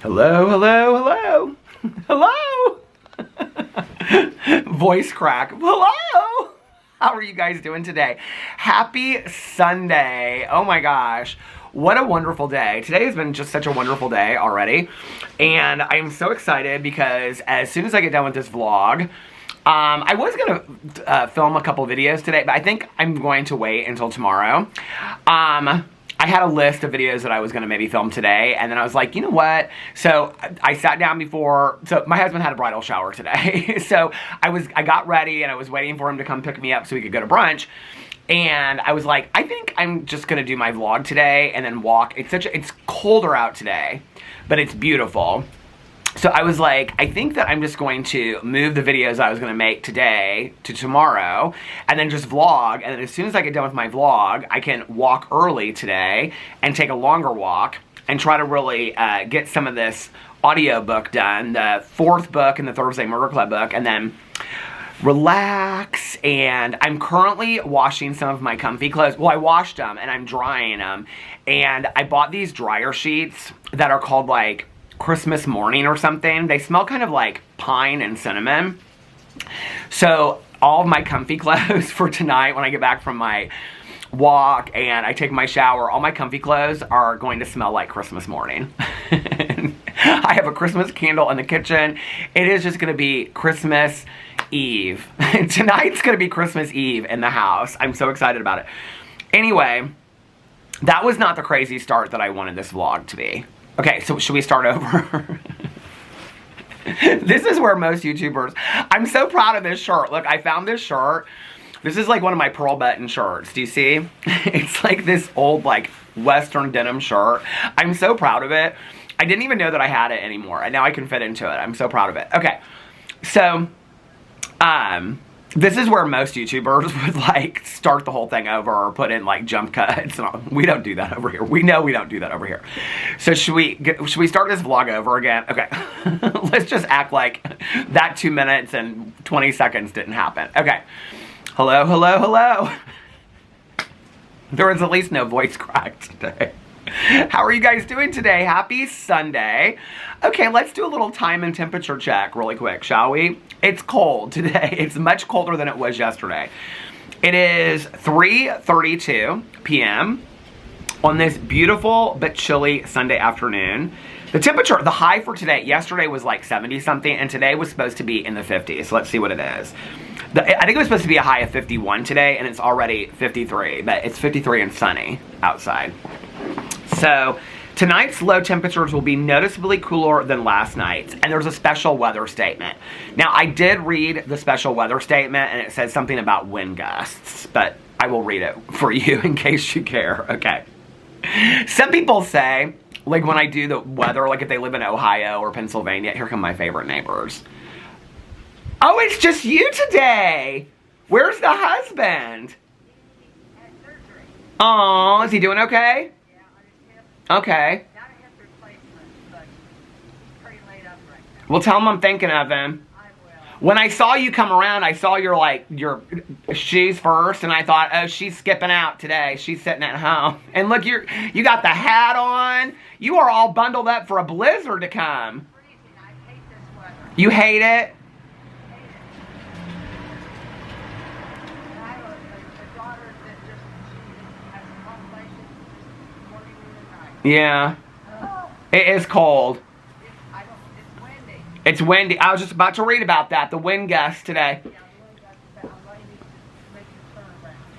Hello, hello, hello. Hello. Voice crack. Hello. How are you guys doing today? Happy Sunday. Oh my gosh. What a wonderful day. Today has been just such a wonderful day already. And I am so excited because as soon as I get done with this vlog, I was going to film a couple videos today, but I think I'm going to wait until tomorrow. I had a list of videos that I was going to maybe film today, and then I was like, you know what? So I sat down before, so my husband had a bridal shower today. So I got ready and I was waiting for him to come pick me up so we could go to brunch. And I was like, I think I'm just going to do my vlog today and then walk. It's colder out today, but it's beautiful. So I was like, I think that I'm just going to move the videos I was going to make today to tomorrow and then just vlog. And then as soon as I get done with my vlog, I can walk early today and take a longer walk and try to really get some of this audiobook done, the 4th book in the Thursday Murder Club book, and then relax. And I'm currently washing some of my comfy clothes. Well, I washed them and I'm drying them. And I bought these dryer sheets that are called like Christmas morning or something. They smell kind of like pine and cinnamon. So all of my comfy clothes for tonight when I get back from my walk and I take my shower, all my comfy clothes are going to smell like Christmas morning. I have a Christmas candle in the kitchen. It is just going to be Christmas Eve. Tonight's going to be Christmas Eve in the house. I'm so excited about it. Anyway, that was not the crazy start that I wanted this vlog to be. Okay, so should we start over? This is where most YouTubers... I'm so proud of this shirt. Look, I found this shirt. This is like one of my pearl button shirts. Do you see? It's like this old, like, Western denim shirt. I'm so proud of it. I didn't even know that I had it anymore. And now I can fit into it. I'm so proud of it. Okay, so... this is where most YouTubers would like start the whole thing over or put in like jump cuts. We don't do that over here. We know we don't do that over here. So should we start this vlog over again? Okay. Let's just act like that 2 minutes and 20 seconds didn't happen. Okay. Hello, hello, hello. There is at least no voice crack today. How are you guys doing today? Happy Sunday. Okay, let's do a little time and temperature check really quick, shall we? It's cold today. It's much colder than it was yesterday. It is 3:32 p.m. on this beautiful but chilly Sunday afternoon. The temperature, the high for today, yesterday was like 70 something, and today was supposed to be in the 50s. So let's see what it is. I think it was supposed to be a high of 51 today, and it's already 53, but it's 53 and sunny outside. So tonight's low temperatures will be noticeably cooler than last night's, and there's a special weather statement. Now, I did read the special weather statement, and it says something about wind gusts, but I will read it for you in case you care. Okay. Some people say, like when I do the weather, like if they live in Ohio or Pennsylvania, here come my favorite neighbors. Oh, it's just you today. Where's the husband? Oh, is he doing okay? Okay. Well, tell him I'm thinking of him. I will. When I saw you come around, I saw your shoes first, and I thought, oh, she's skipping out today. She's sitting at home. And look, you got the hat on. You are all bundled up for a blizzard to come. I hate this weather. You hate it? Yeah. It is cold. It's windy. It's windy. I was just about to read about that. The wind gusts today.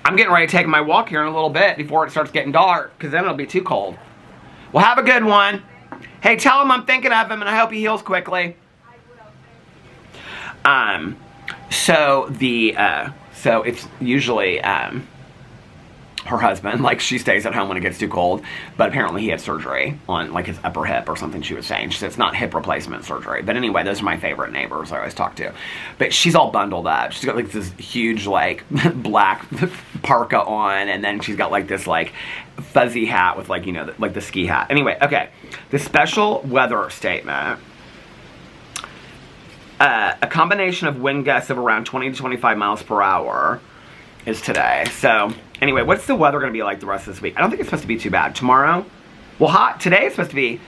I'm getting ready to take my walk here in a little bit before it starts getting dark, because then it'll be too cold. Well, have a good one. Hey, tell him I'm thinking of him, and I hope he heals quickly. So it's usually, her husband, like she stays at home when it gets too cold, but apparently he had surgery on like his upper hip or something she was saying. She said it's not hip replacement surgery. But anyway, those are my favorite neighbors I always talk to. But she's all bundled up. She's got like this huge like black parka on, and then she's got like this like fuzzy hat with like, you know, like the ski hat. Anyway, okay. The special weather statement. A combination of wind gusts of around 20 to 25 miles per hour is today. So anyway, what's the weather going to be like the rest of this week? I don't think it's supposed to be too bad. Tomorrow, well, hot. Today is supposed to be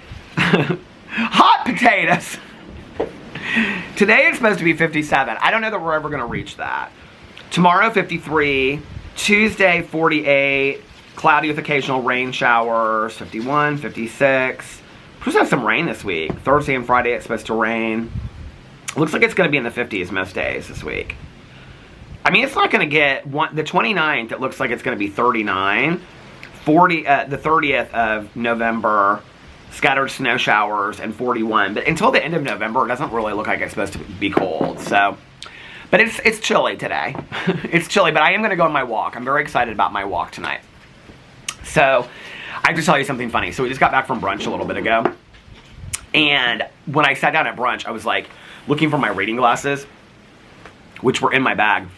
Hot potatoes. Today it's supposed to be 57. I don't know that we're ever going to reach that. Tomorrow 53. Tuesday 48. Cloudy with occasional rain showers. 51, 56. We're supposed to have some rain this week. Thursday and Friday it's supposed to rain. Looks like it's going to be in the 50s most days this week. I mean, it's not going to get the 29th. It looks like it's going to be 39. 40. The 30th of November, scattered snow showers and 41. But until the end of November, it doesn't really look like it's supposed to be cold. So, but it's chilly today. It's chilly, but I am going to go on my walk. I'm very excited about my walk tonight. So, I have to tell you something funny. So we just got back from brunch a little bit ago, and when I sat down at brunch, I was like looking for my reading glasses, which were in my bag.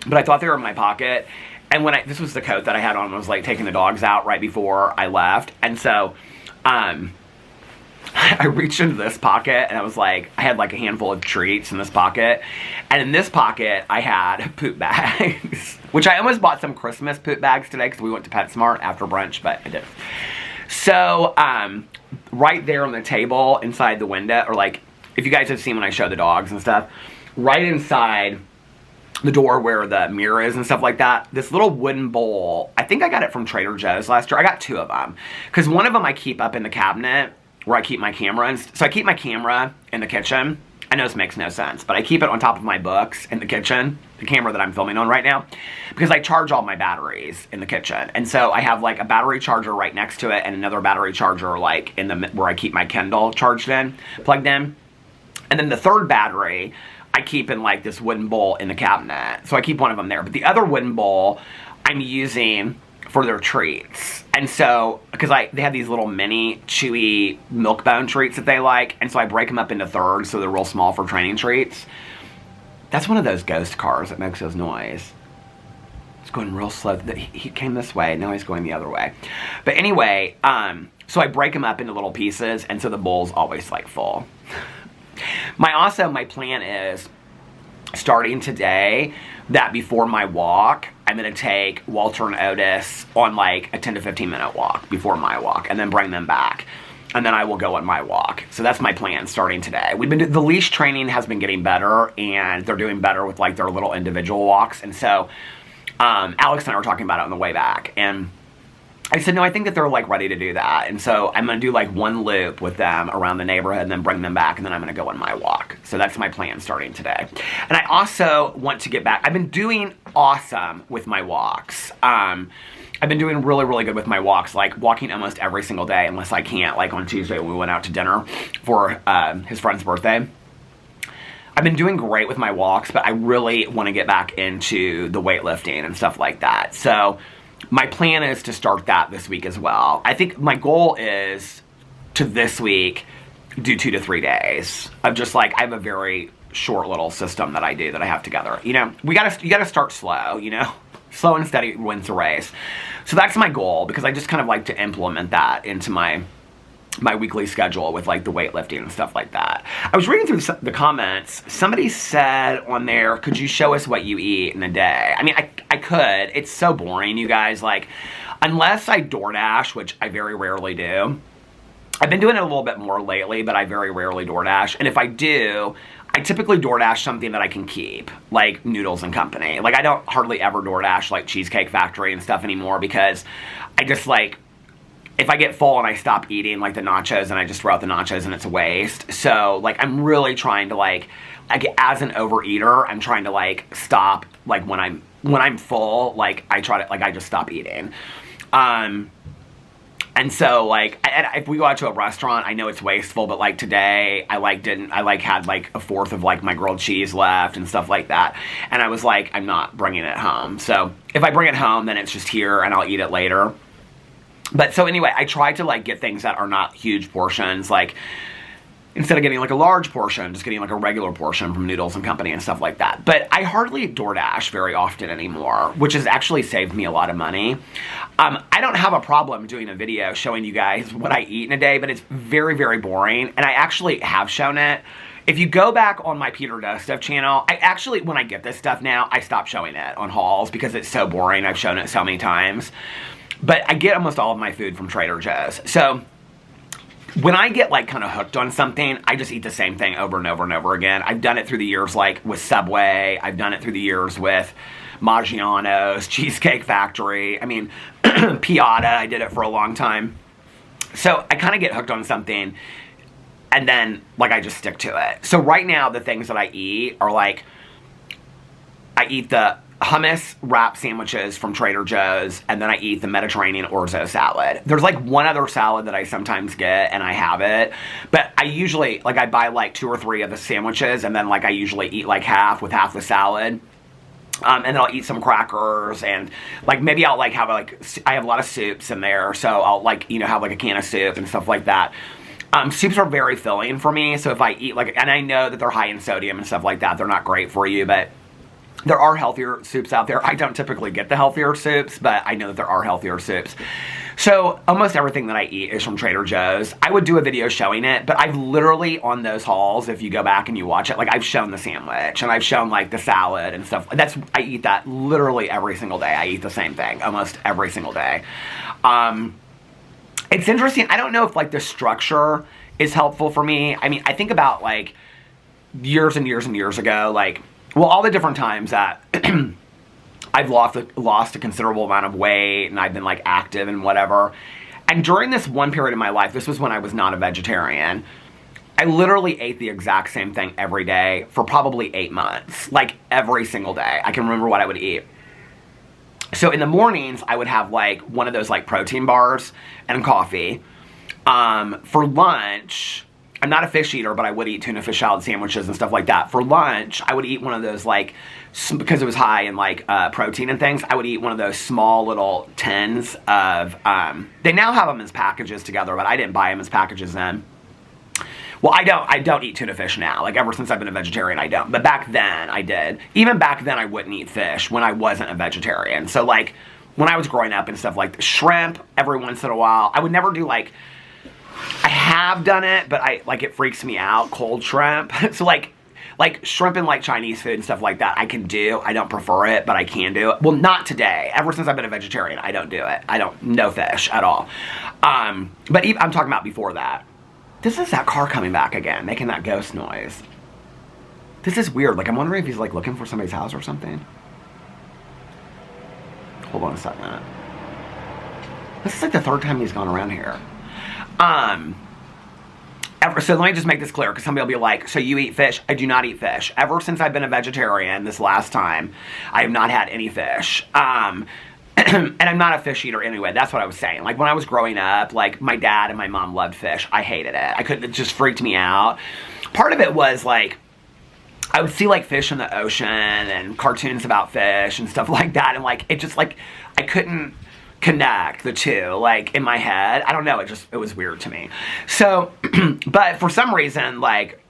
But I thought they were in my pocket, and this was the coat that I had on when I was like taking the dogs out right before I left, and so, I reached into this pocket, and I was like, I had like a handful of treats in this pocket, and in this pocket, I had poop bags, which I almost bought some Christmas poop bags today, because we went to PetSmart after brunch, but I didn't. So, right there on the table, inside the window, or like, if you guys have seen when I show the dogs and stuff, right inside the door where the mirror is and stuff like that, this little wooden bowl, I think I got it from Trader Joe's last year. I got 2 of them, because one of them I keep up in the cabinet where I keep my camera, and so I keep my camera in the kitchen. I know this makes no sense, but I keep it on top of my books in the kitchen, the camera that I'm filming on right now, because I charge all my batteries in the kitchen, and so I have like a battery charger right next to it and another battery charger like in the where I keep my Kindle plugged in, and then the third battery I keep in like this wooden bowl in the cabinet. So I keep one of them there. But the other wooden bowl I'm using for their treats. And so, because they have these little mini chewy milk bone treats that they like. And so I break them up into thirds so they're real small for training treats. That's one of those ghost cars that makes those noise. It's going real slow. He came this way, now he's going the other way. But anyway, so I break them up into little pieces, and so the bowl's always like full. My plan is, starting today, that before my walk, I'm going to take Walter and Otis on like a 10 to 15 minute walk before my walk, and then bring them back. And then I will go on my walk. So that's my plan starting today. The leash training has been getting better, and they're doing better with like their little individual walks. And so Alex and I were talking about it on the way back, and I said, no, I think that they're like ready to do that. And so I'm going to do like one loop with them around the neighborhood and then bring them back, and then I'm going to go on my walk. So that's my plan starting today. And I also want to get back. I've been doing awesome with my walks. I've been doing really, really good with my walks, like walking almost every single day, unless I can't, like on Tuesday when we went out to dinner for his friend's birthday. I've been doing great with my walks, but I really want to get back into the weightlifting and stuff like that. So my plan is to start that this week as well. I think my goal is to this week do 2 to 3 days of just like, I have a very short little system that I do that I have together. You know, you gotta start slow, you know? Slow and steady wins the race. So that's my goal, because I just kind of like to implement that into my weekly schedule with like the weightlifting and stuff like that. I was reading through the comments. Somebody said on there, could you show us what you eat in a day? I mean, I could. It's so boring, you guys. Like, unless I DoorDash, which I very rarely do. I've been doing it a little bit more lately, but I very rarely DoorDash. And if I do, I typically DoorDash something that I can keep, like Noodles and Company. Like, I don't hardly ever DoorDash like Cheesecake Factory and stuff anymore, because I just like, if I get full and I stop eating like the nachos and I just throw out the nachos and it's a waste. So like, I'm really trying to like as an overeater, I'm trying to like stop, like when I'm full, like I just stop eating. And so like, if we go out to a restaurant, I know it's wasteful, but like today I had like a fourth of like my grilled cheese left and stuff like that. And I was like, I'm not bringing it home. So if I bring it home, then it's just here and I'll eat it later. But so anyway, I try to like get things that are not huge portions, like instead of getting like a large portion, just getting like a regular portion from Noodles and Company and stuff like that. But I hardly DoorDash very often anymore, which has actually saved me a lot of money. I don't have a problem doing a video showing you guys what I eat in a day, but it's very, very boring. And I actually have shown it. If you go back on my Peter Does Stuff channel, I actually, when I get this stuff now, I stop showing it on hauls because it's so boring. I've shown it so many times. But I get almost all of my food from Trader Joe's. So when I get like kind of hooked on something, I just eat the same thing over and over and over again. I've done it through the years like with Subway. I've done it through the years with Maggiano's, Cheesecake Factory. I mean, Piata, I did it for a long time. So I kind of get hooked on something and then like I just stick to it. So right now the things that I eat are like, I eat the hummus wrap sandwiches from Trader Joe's, and then I eat the Mediterranean orzo salad. There's like one other salad that I sometimes get, and I have it, but I usually, like I buy like 2 or 3 of the sandwiches, and then like I usually eat like half with half the salad. And then I'll eat some crackers, and like maybe I'll like have like, I have a lot of soups in there, so I'll like, you know, have like a can of soup and stuff like that. Soups are very filling for me, so if I eat like, and I know that they're high in sodium and stuff like that, they're not great for you, but there are healthier soups out there. I don't typically get the healthier soups, but I know that there are healthier soups. So almost everything that I eat is from Trader Joe's. I would do a video showing it, but I've literally on those hauls, if you go back and you watch it, like I've shown the sandwich and I've shown like the salad and stuff. I eat that literally every single day. I eat the same thing almost every single day. It's interesting. I don't know if like the structure is helpful for me. I mean, I think about like years and years and years ago, like, well, all the different times that I've lost a considerable amount of weight and I've been like active and whatever. And during this one period of my life, this was when I was not a vegetarian, I literally ate the exact same thing every day for probably 8 months. Like every single day. I can remember what I would eat. So in the mornings, I would have like one of those like protein bars and coffee. For lunch, I'm not a fish eater, but I would eat tuna fish salad sandwiches and stuff like that. For lunch, I would eat one of those like, because it was high in like protein and things, I would eat one of those small little tins of, they now have them as packages together, but I didn't buy them as packages then. Well, I don't eat tuna fish now. Like ever since I've been a vegetarian, I don't. But back then I did. Even back then I wouldn't eat fish when I wasn't a vegetarian. So like when I was growing up and stuff, like shrimp every once in a while. I would never do like, I have done it, but it freaks me out, cold shrimp. So like shrimp and like Chinese food and stuff like that, I can do. I don't prefer it, but I can do it. Well, not today. Ever since I've been a vegetarian, I don't do it. No fish at all. But even, I'm talking about before that. This is that car coming back again, making that ghost noise. This is weird. Like, I'm wondering if he's like looking for somebody's house or something. Hold on a second. This is like the 3rd time he's gone around here. So let me just make this clear, because somebody will be like, so you eat fish? I do not eat fish. Ever since I've been a vegetarian this last time, I have not had any fish. And I'm not a fish eater anyway. That's what I was saying. Like when I was growing up, like my dad and my mom loved fish. I hated it. It just freaked me out. Part of it was like, I would see like fish in the ocean and cartoons about fish and stuff like that. And like, it just like, I couldn't connect the two, like in my head. I don't know. It was weird to me. So, but for some reason, like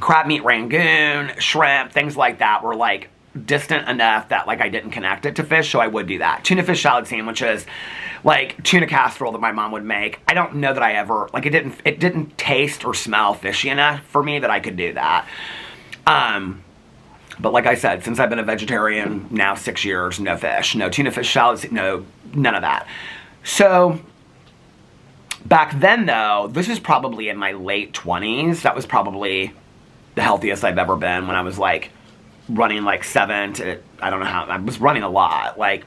crab meat Rangoon, shrimp, things like that were like distant enough that like I didn't connect it to fish, so I would do that. Tuna fish salad sandwiches, like tuna casserole that my mom would make. I don't know that I ever, like it didn't taste or smell fishy enough for me that I could do that. But like I said, since I've been a vegetarian now 6 years, no fish, no tuna fish salad, no, none of that. So back then though, this is probably in my late 20s. That was probably the healthiest I've ever been when I was like running like 7 to, I don't know how, I was running a lot, like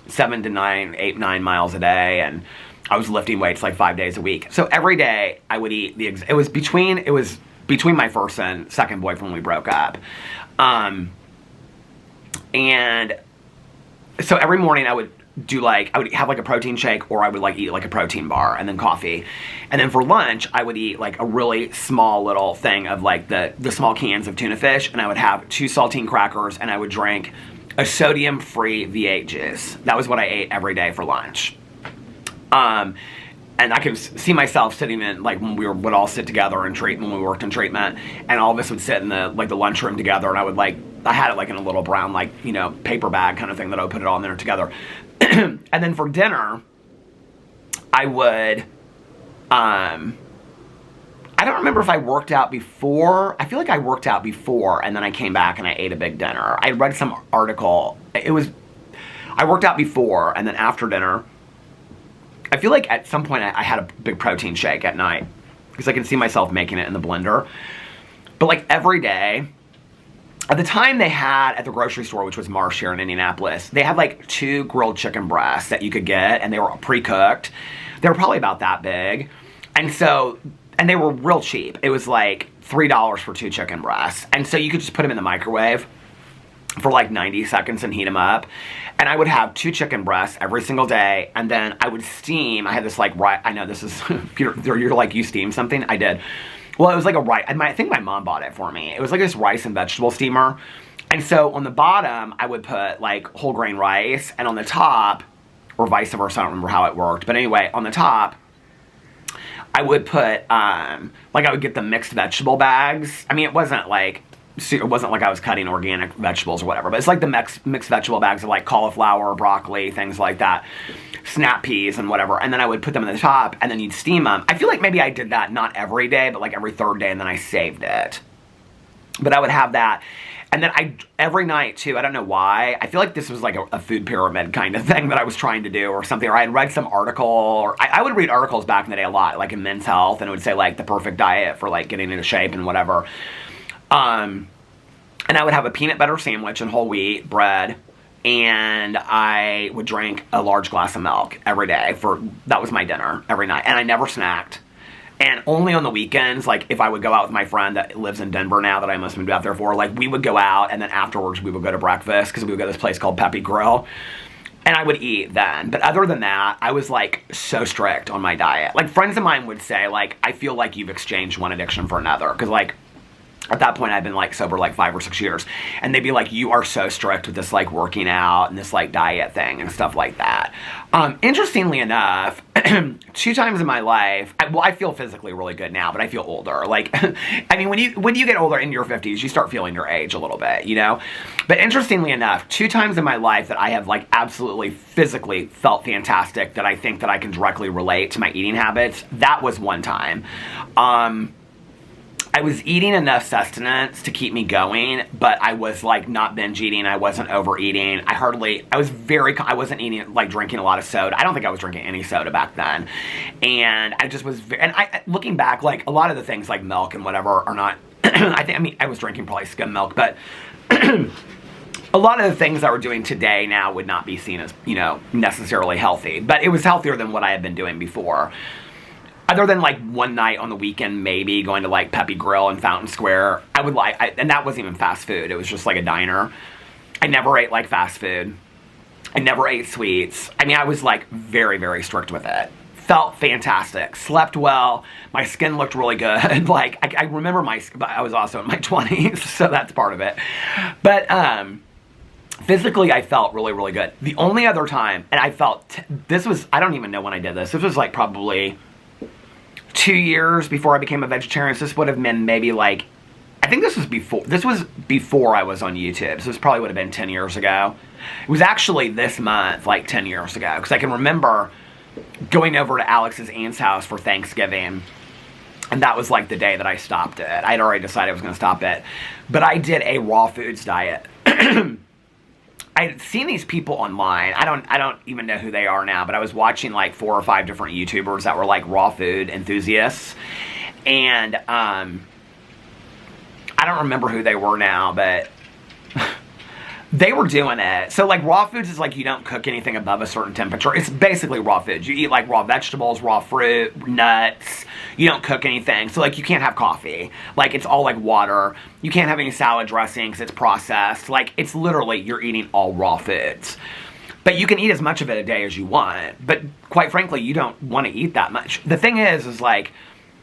7 to 9 miles a day, and I was lifting weights like 5 days a week. So every day I would eat it was between my first and second boyfriend when we broke up. And so every morning I would have like a protein shake, or I would like eat like a protein bar and then coffee. And then for lunch, I would eat like a really small little thing of like the small cans of tuna fish, and I would have 2 saltine crackers, and I would drink a sodium-free V8 juice. That was what I ate every day for lunch. And I could see myself sitting in, like when we would all sit together in treatment, when we worked in treatment, and all of us would sit in the lunchroom together, and I had it like in a little brown, like, you know, paper bag kind of thing that I would put it all in there together. And then for dinner, I would, I don't remember if I worked out before. I feel like I worked out before, and then I came back and I ate a big dinner. I read some article. I worked out before, and then after dinner, I feel like at some point I had a big protein shake at night because I can see myself making it in the blender. But like every day, at the time they had at the grocery store, which was Marsh here in Indianapolis, they had like 2 grilled chicken breasts that you could get, and they were pre-cooked. They were probably about that big. And so, and they were real cheap. It was like $3 for 2 chicken breasts. And so you could just put them in the microwave for like 90 seconds and heat them up. And I would have 2 chicken breasts every single day, and then I would steam. I had this like, I know this is, you're like, you steam something? I did. Well, it was like a rice, I think my mom bought it for me. It was like this rice and vegetable steamer. And so on the bottom, I would put like whole grain rice, and on the top, or vice versa, I don't remember how it worked. But anyway, on the top, I would put, like I would get the mixed vegetable bags. I mean, it wasn't like I was cutting organic vegetables or whatever, but it's like the mixed vegetable bags of like cauliflower, broccoli, things like that, snap peas and whatever, and then I would put them in the top, and then you'd steam them. I feel like maybe I did that not every day, but like every 3rd day, and then I saved it. But I would have that, and then every night too, I don't know why, I feel like this was like a food pyramid kind of thing that I was trying to do or something, or I had read some article, or I would read articles back in the day a lot, like in Men's Health, and it would say like the perfect diet for like getting into shape and whatever. And I would have a peanut butter sandwich and whole wheat bread, and I would drink a large glass of milk every day. That was my dinner every night, and I never snacked. And only on the weekends, like if I would go out with my friend that lives in Denver now that I must have moved out there for, like we would go out, and then afterwards we would go to breakfast because we would go to this place called Peppy Grill. And I would eat then. But other than that, I was like so strict on my diet. Like friends of mine would say, like, I feel like you've exchanged one addiction for another. Because like, at that point, I'd been like sober like 5 or 6 years. And they'd be like, you are so strict with this like working out and this like diet thing and stuff like that. Interestingly enough, 2 times in my life, I feel physically really good now, but I feel older. Like, I mean, when you get older in your 50s, you start feeling your age a little bit, you know? But interestingly enough, 2 times in my life that I have like absolutely physically felt fantastic, that I think that I can directly relate to my eating habits, that was one time. I was eating enough sustenance to keep me going, but I was like not binge eating. I wasn't overeating. I wasn't eating, like drinking a lot of soda. I don't think I was drinking any soda back then. And I just was, looking back, like a lot of the things like milk and whatever are not, I was drinking probably skim milk, but a lot of the things that we're doing today now would not be seen as, you know, necessarily healthy, but it was healthier than what I had been doing before. Other than like one night on the weekend, maybe going to like Peppy Grill in Fountain Square, and that wasn't even fast food. It was just like a diner. I never ate like fast food. I never ate sweets. I mean, I was like very, very strict with it. Felt fantastic. Slept well. My skin looked really good. Like I remember I was also in my 20s, so that's part of it. But physically, I felt really, really good. The only other time, and I felt, I don't even know when I did this. This was like probably 2 years before I became a vegetarian. So this would have been maybe like, I think this was before I was on YouTube. So this probably would have been 10 years ago. It was actually this month, like 10 years ago. Because I can remember going over to Alex's aunt's house for Thanksgiving. And that was like the day that I stopped it. I had already decided I was going to stop it. But I did a raw foods diet. I'd seen these people online. I don't even know who they are now, but I was watching like 4 or 5 different YouTubers that were like raw food enthusiasts. And I don't remember who they were now, but they were doing it. So like raw foods is like you don't cook anything above a certain temperature. It's basically raw foods. You eat like raw vegetables, raw fruit, nuts. You don't cook anything. So like you can't have coffee. Like it's all like water. You can't have any salad dressing because it's processed. Like it's literally you're eating all raw foods. But you can eat as much of it a day as you want. But quite frankly, you don't want to eat that much. The thing is like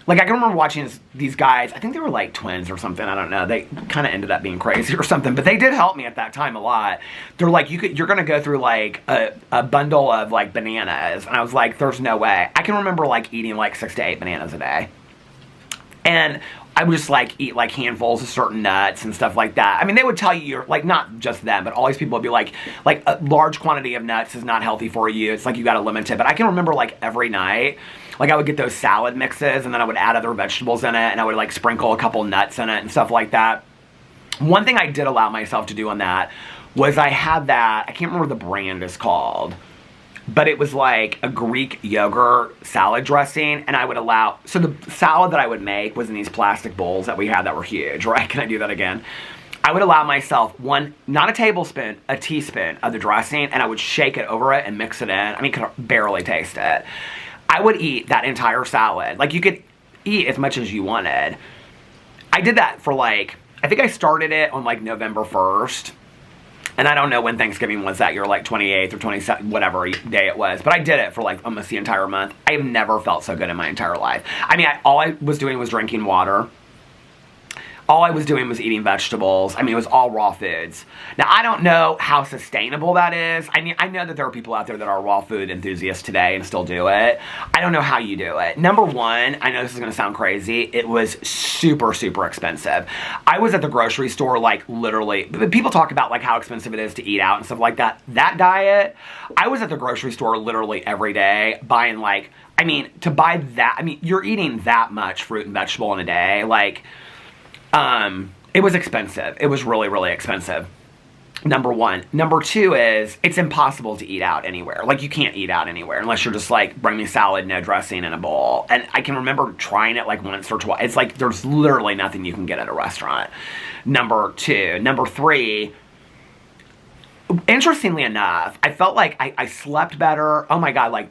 I can remember watching these guys, I think they were like twins or something, I don't know. They kind of ended up being crazy or something, but they did help me at that time a lot. They're like, you're going to go through like a bundle of like bananas. And I was like, there's no way. I can remember like eating like 6 to 8 bananas a day. And I would just like eat like handfuls of certain nuts and stuff like that. I mean, they would tell you, like not just them, but all these people would be like a large quantity of nuts is not healthy for you. It's like you got to limit it. But I can remember like every night, like I would get those salad mixes and then I would add other vegetables in it and I would like sprinkle a couple nuts in it and stuff like that. One thing I did allow myself to do on that was I had that, I can't remember what the brand is called. but it was like a Greek yogurt salad dressing, and I would allow, so the salad that I would make was in these plastic bowls that we had that were huge, right? Can I do that again? I would allow myself one, not a tablespoon, a teaspoon of the dressing, and I would shake it over it and mix it in. I mean, could barely taste it. I would eat that entire salad. Like, you could eat as much as you wanted. I did that for like, I think I started it on like November 1st. And I don't know when Thanksgiving was that year, like 28th or 27th, whatever day it was. But I did it for like almost the entire month. I have never felt so good in my entire life. I mean, all I was doing was drinking water. All I was doing was eating vegetables. I mean, it was all raw foods. Now, I don't know how sustainable that is. I mean, I know that there are people out there that are raw food enthusiasts today and still do it. I don't know how you do it. Number one, I know this is going to sound crazy, it was super, super expensive. I was at the grocery store, like, literally, people talk about, like, how expensive it is to eat out and stuff like that. That diet, I was at the grocery store literally every day buying, like, I mean, to buy that, I mean, you're eating that much fruit and vegetable in a day, like, it was expensive. It was really, really expensive. Number one. Number two is, it's impossible to eat out anywhere. Like, you can't eat out anywhere unless you're just like, bring me salad, no dressing, in a bowl. And I can remember trying it like once or twice. It's like, there's literally nothing you can get at a restaurant. Number two. Number three, interestingly enough, I felt like I slept better. Oh my God, like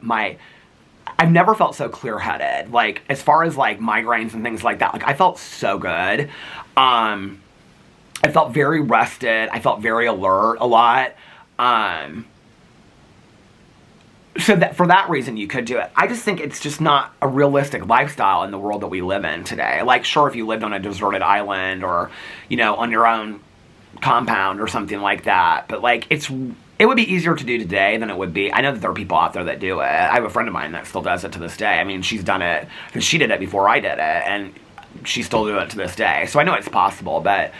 I've never felt so clear-headed. Like, as far as, like, migraines and things like that, like, I felt so good. I felt very rested. I felt very alert a lot. So that for that reason, you could do it. I just think it's just not a realistic lifestyle in the world that we live in today. Like, sure, if you lived on a deserted island or, you know, on your own compound or something like that. But, like, it would be easier to do today than it would be. I know that there are people out there that do it. I have a friend of mine that still does it to this day. I mean, she's done it, because she did it before I did it, and she's still doing it to this day. So I know it's possible, but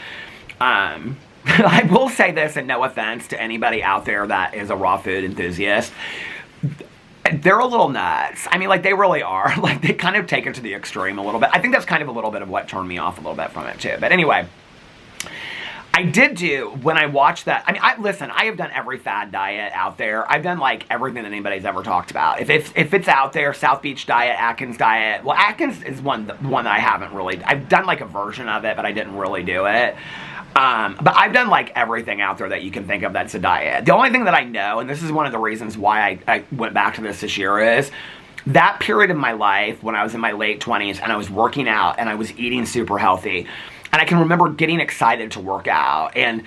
I will say this, and no offense to anybody out there that is a raw food enthusiast, they're a little nuts. I mean, like, they really are. Like, they kind of take it to the extreme a little bit. I think that's kind of a little bit of what turned me off a little bit from it, too. But anyway, I did do, when I watched that, I mean, listen, I have done every fad diet out there. I've done, like, everything that anybody's ever talked about. If it's out there, South Beach diet, Atkins diet. Well, Atkins is one that I haven't really, I've done, like, a version of it, but I didn't really do it. But I've done, like, everything out there that you can think of that's a diet. The only thing that I know, and this is one of the reasons why I went back to this year, is that period of my life when I was in my late 20s and I was working out and I was eating super healthy. And I can remember getting excited to work out and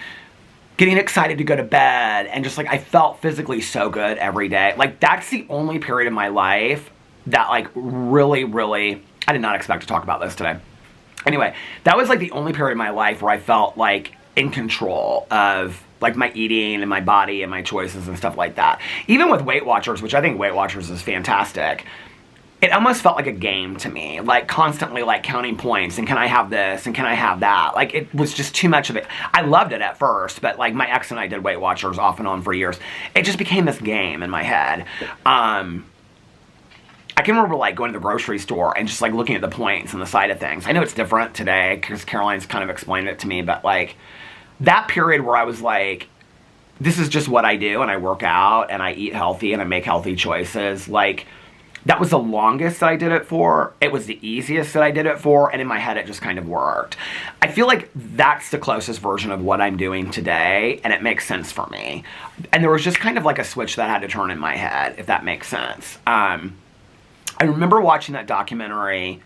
getting excited to go to bed, and just, like, I felt physically so good every day. Like, that's the only period of my life that, like, really, really, I did not expect to talk about this today. Anyway, that was, like, the only period of my life where I felt, like, in control of, like, my eating and my body and my choices and stuff like that. Even with Weight Watchers, which I think Weight Watchers is fantastic, it almost felt like a game to me, like, constantly, like, counting points, and can I have this, and can I have that? Like, it was just too much of it. I loved it at first, but, like, my ex and I did Weight Watchers off and on for years. It just became this game in my head. I can remember, like, going to the grocery store and just, like, looking at the points and the side of things. I know it's different today, because Caroline's kind of explained it to me, but, like, that period where I was like, this is just what I do, and I work out, and I eat healthy, and I make healthy choices, like, that was the longest that I did it for. It was the easiest that I did it for, and in my head it just kind of worked. I feel like that's the closest version of what I'm doing today, and it makes sense for me. And there was just kind of like a switch that had to turn in my head, if that makes sense. I remember watching that documentary.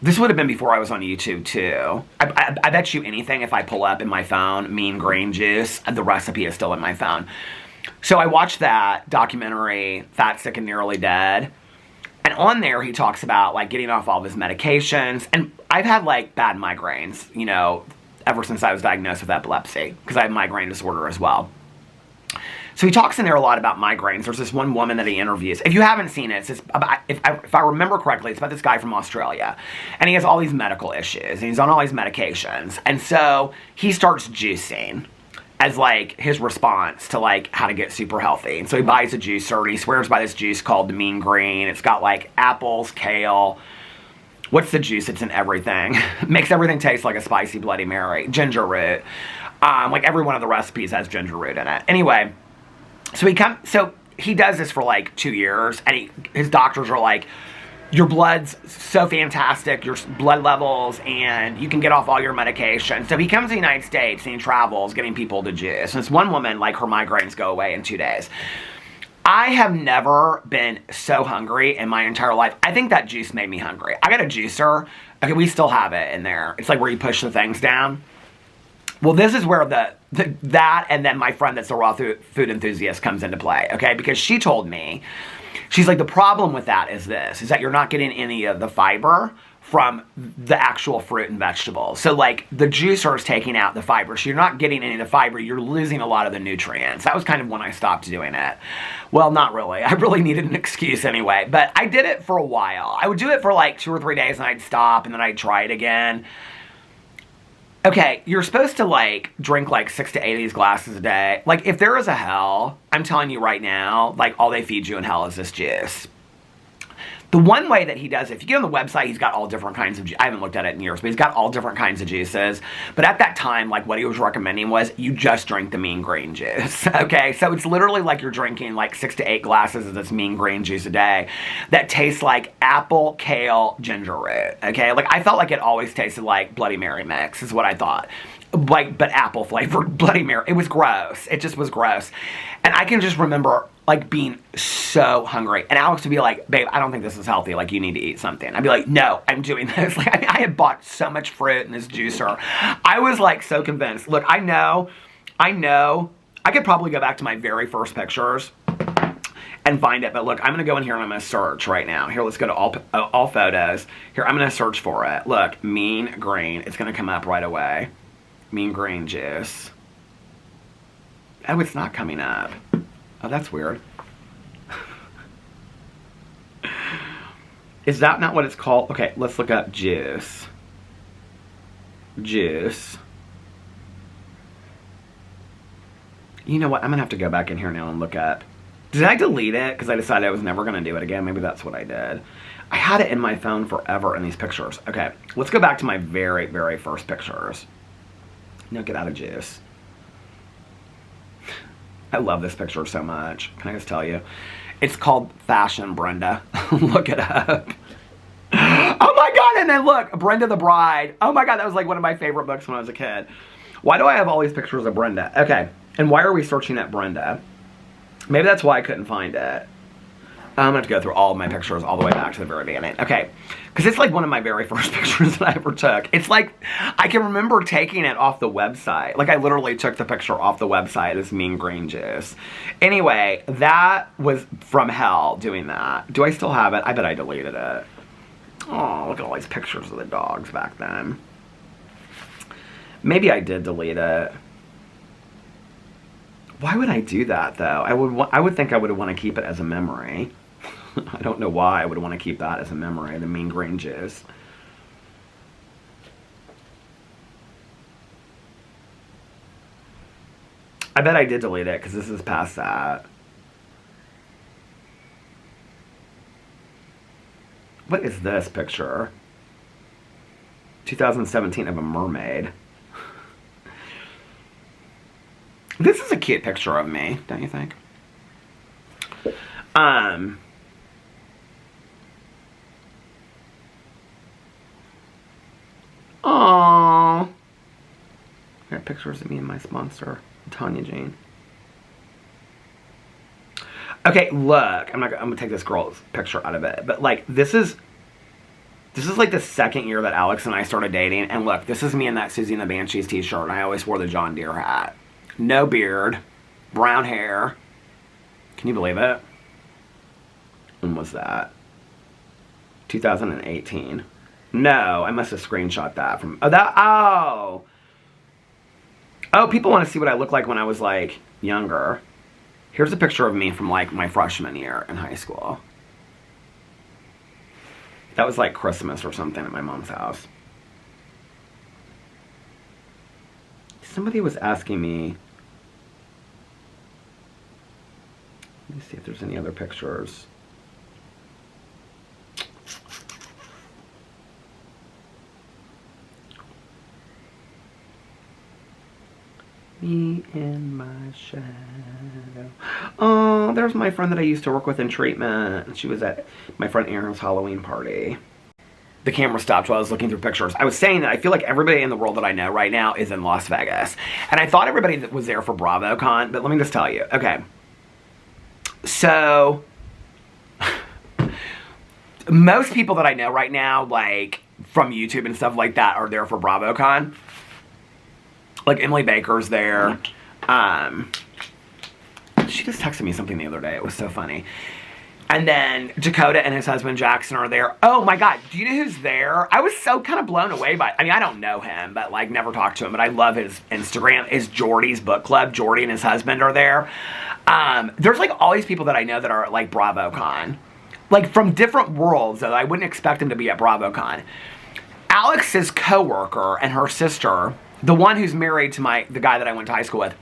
This would have been before I was on YouTube, too. I bet you anything, if I pull up in my phone, Mean Green Juice, the recipe is still in my phone. So I watched that documentary, Fat, Sick, and Nearly Dead. And on there, he talks about, like, getting off all of his medications. And I've had, like, bad migraines, you know, ever since I was diagnosed with epilepsy, because I have migraine disorder as well. So he talks in there a lot about migraines. There's this one woman that he interviews. If you haven't seen it, it's about, if I remember correctly, it's about this guy from Australia. And he has all these medical issues, and he's on all these medications. And so he starts juicing as, like, his response to, like, how to get super healthy. And so he buys a juicer, and he swears by this juice called the Mean Green. It's got, like, apples, kale. What's the juice? It's in everything. It makes everything taste like a spicy Bloody Mary. Ginger root. Like, every one of the recipes has ginger root in it. Anyway, So he does this for like 2 years, and his doctors are like, your blood's so fantastic, your blood levels, and you can get off all your medication. So he comes to the United States and he travels getting people to juice. And this one woman, like, her migraines go away in 2 days. I have never been so hungry in my entire life. I think that juice made me hungry. I got a juicer. Okay, we still have it in there. It's like where you push the things down. Well, this is where that and then my friend that's a raw food enthusiast comes into play, okay? Because she told me, she's like, the problem with that is this, is that you're not getting any of the fiber from the actual fruit and vegetables. So, like, the juicer is taking out the fiber. So you're not getting any of the fiber. You're losing a lot of the nutrients. That was kind of when I stopped doing it. Well, not really. I really needed an excuse anyway. But I did it for a while. I would do it for like 2 or 3 days, and I'd stop, and then I'd try it again. Okay, you're supposed to, like, drink, like, 6 to 8 of these glasses a day. Like, if there is a hell, I'm telling you right now, like, all they feed you in hell is this juice. The one way that he does it, if you get on the website, he's got all different kinds of, I haven't looked at it in years, but he's got all different kinds of juices. But at that time, like, what he was recommending was you just drink the mean green juice, okay? So it's literally like you're drinking, like, 6 to 8 glasses of this mean green juice a day that tastes like apple, kale, ginger root, okay? Like, I felt like it always tasted like Bloody Mary mix, is what I thought. Like, but apple flavored Bloody Mary. It was gross. It just was gross. And I can just remember, like, being so hungry. And Alex would be like, babe, I don't think this is healthy. Like, you need to eat something. I'd be like, no, I'm doing this. Like, I had bought so much fruit in this juicer. I was, like, so convinced. Look, I know. I could probably go back to my very first pictures and find it. But look, I'm going to go in here and I'm going to search right now. Here, let's go to all photos. Here, I'm going to search for it. Look, mean green. It's going to come up right away. Mean green juice. Oh, it's not coming up. Oh, that's weird. Is that not what it's called? Okay, let's look up juice. Juice. You know what? I'm going to have to go back in here now and look up. Did I delete it? Because I decided I was never going to do it again. Maybe that's what I did. I had it in my phone forever in these pictures. Okay, let's go back to my very, very first pictures. No, get out of juice. I love this picture so much. Can I just tell you? It's called Fashion Brenda. Look it up. Oh my God, and then look, Brenda the Bride. Oh my God, that was like one of my favorite books when I was a kid. Why do I have all these pictures of Brenda? Okay, and why are we searching at Brenda? Maybe that's why I couldn't find it. I'm going to have to go through all of my pictures all the way back to the very beginning. Okay, because it's like one of my very first pictures that I ever took. It's like, I can remember taking it off the website. Like, I literally took the picture off the website as mean green juice. Anyway, that was from hell doing that. Do I still have it? I bet I deleted it. Oh, look at all these pictures of the dogs back then. Maybe I did delete it. Why would I do that, though? I would think I would want to keep it as a memory. I don't know why I would want to keep that as a memory, the mean green juice. I bet I did delete it because this is past that. What is this picture? 2017 of a mermaid. This is a cute picture of me, don't you think? Aww. I got pictures of me and my sponsor, Tanya Jean. Okay, look. I'm gonna take this girl's picture out of it. But like this is like the second year that Alex and I started dating. And look, this is me in that Susie and the Banshees t-shirt. And I always wore the John Deere hat. No beard. Brown hair. Can you believe it? When was that? 2018. No, I must have screenshot that from... Oh, people want to see what I look like when I was, like, younger. Here's a picture of me from, like, my freshman year in high school. That was, like, Christmas or something at my mom's house. Somebody was asking me... Let me see if there's any other pictures. Me in my shadow. Oh, there's my friend that I used to work with in treatment. She was at my friend Aaron's Halloween party. The camera stopped while I was looking through pictures. I was saying that I feel like everybody in the world that I know right now is in Las Vegas. And I thought everybody that was there for BravoCon, but let me just tell you. Okay. So, most people that I know right now, like, from YouTube and stuff like that, are there for BravoCon. Like, Emily Baker's there. She just texted me something the other day. It was so funny. And then Dakota and his husband Jackson are there. Oh my God, do you know who's there? I was so kind of blown away by, I mean, I don't know him, but like never talked to him, but I love his Instagram. It's Jordy's book club. Jordy and his husband are there. There's like all these people that I know that are at like BravoCon. Like from different worlds that I wouldn't expect them to be at BravoCon. Alex's coworker and her sister, the one who's married to the guy that I went to high school with,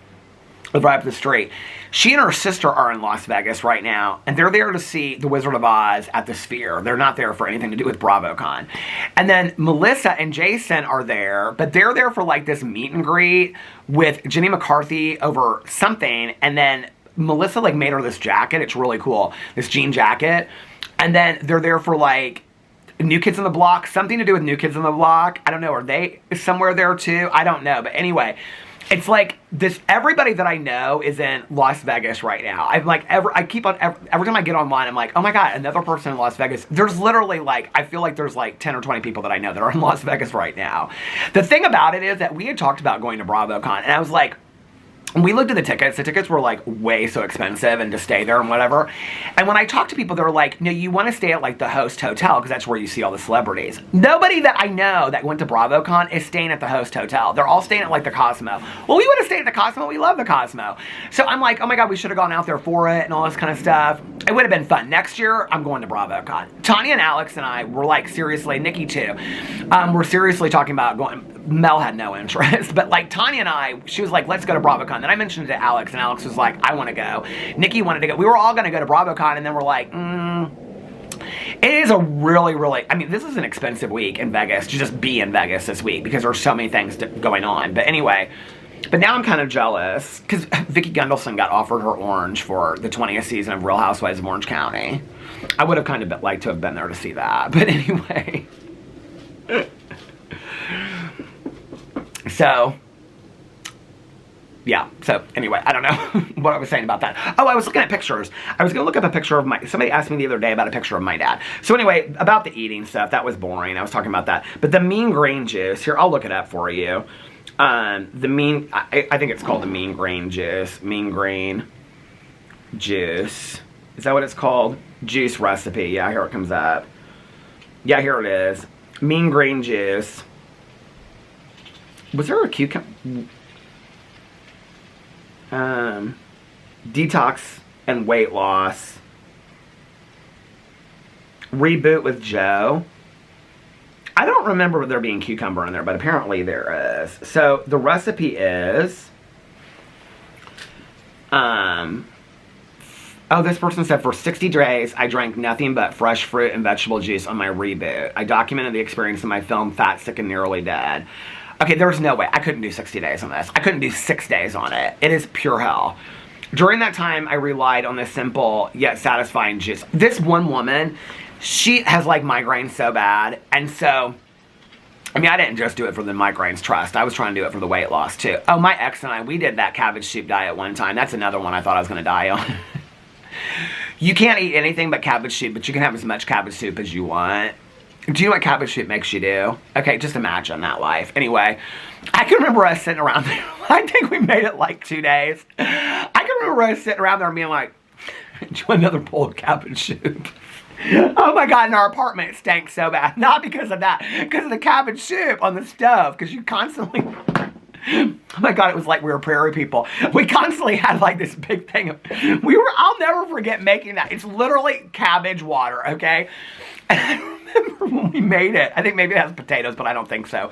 live right up the street. She and her sister are in Las Vegas right now, and they're there to see The Wizard of Oz at the Sphere. They're not there for anything to do with BravoCon. And then Melissa and Jason are there, but they're there for like this meet and greet with Jenny McCarthy over something, and then Melissa like made her this jacket. It's really cool. This jean jacket. And then they're there for like New Kids on the Block, something to do with New Kids on the Block. I don't know, are they somewhere there too? I don't know, but anyway, it's like this, everybody that I know is in Las Vegas right now. I'm like, I keep on, every time I get online, I'm like, oh my God, another person in Las Vegas. There's literally like, I feel like there's like 10 or 20 people that I know that are in Las Vegas right now. The thing about it is that we had talked about going to BravoCon, and I was like, we looked at the tickets were like way so expensive and to stay there and whatever. And when I talked to people, they were like, no, you want to stay at like the host hotel because that's where you see all the celebrities. Nobody that I know that went to BravoCon is staying at the host hotel. They're all staying at like the Cosmo. Well, we would have stayed at the Cosmo. We love the Cosmo. So I'm like, oh my God, we should have gone out there for it and all this kind of stuff. It would have been fun. Next year, I'm going to BravoCon. Tanya and Alex and I were like, seriously, Nikki too. We're seriously talking about going. Mel had no interest, but like Tanya and I, she was like, let's go to BravoCon. Then I mentioned it to Alex, and Alex was like, I want to go. Nikki wanted to go. We were all going to go to BravoCon, and then we're like, it is a really, really, I mean, this is an expensive week in Vegas to just be in Vegas this week because there's so many things going on. But anyway, but now I'm kind of jealous because Vicki Gunvalson got offered her orange for the 20th season of Real Housewives of Orange County. I would have kind of liked to have been there to see that. But anyway. So, yeah. So, anyway, I don't know what I was saying about that. Oh, I was looking at pictures. I was going to look up a picture of somebody asked me the other day about a picture of my dad. So, anyway, about the eating stuff, that was boring. I was talking about that. But the mean green juice, here, I'll look it up for you. I think it's called the mean green juice. Mean green juice. Is that what it's called? Juice recipe. Yeah, here it comes up. Yeah, here it is. Mean green juice. Was there a cucumber? Detox and weight loss. Reboot with Joe. I don't remember there being cucumber in there, but apparently there is. So the recipe is, oh, this person said, for 60 days, I drank nothing but fresh fruit and vegetable juice on my reboot. I documented the experience in my film, Fat, Sick, and Nearly Dead. Okay, there's no way. I couldn't do 60 days on this. I couldn't do 6 days on it. It is pure hell. During that time, I relied on this simple yet satisfying juice. This one woman, she has like migraines so bad. And so, I mean, I didn't just do it for the migraines, trust. I was trying to do it for the weight loss too. Oh, my ex and I, we did that cabbage soup diet one time. That's another one I thought I was going to die on. You can't eat anything but cabbage soup, but you can have as much cabbage soup as you want. Do you know what cabbage soup makes you do? Okay, just imagine that life. Anyway, I can remember us sitting around there. I think we made it like 2 days. I can remember us sitting around there and being like, do you want another bowl of cabbage soup? Oh my God, in our apartment it stank so bad. Not because of that, because of the cabbage soup on the stove, because you constantly... Oh my God, it was like we were prairie people. We constantly had like this big thing of, I'll never forget making that. It's literally cabbage water, okay? And I remember when we made it, I think maybe it has potatoes, but I don't think so.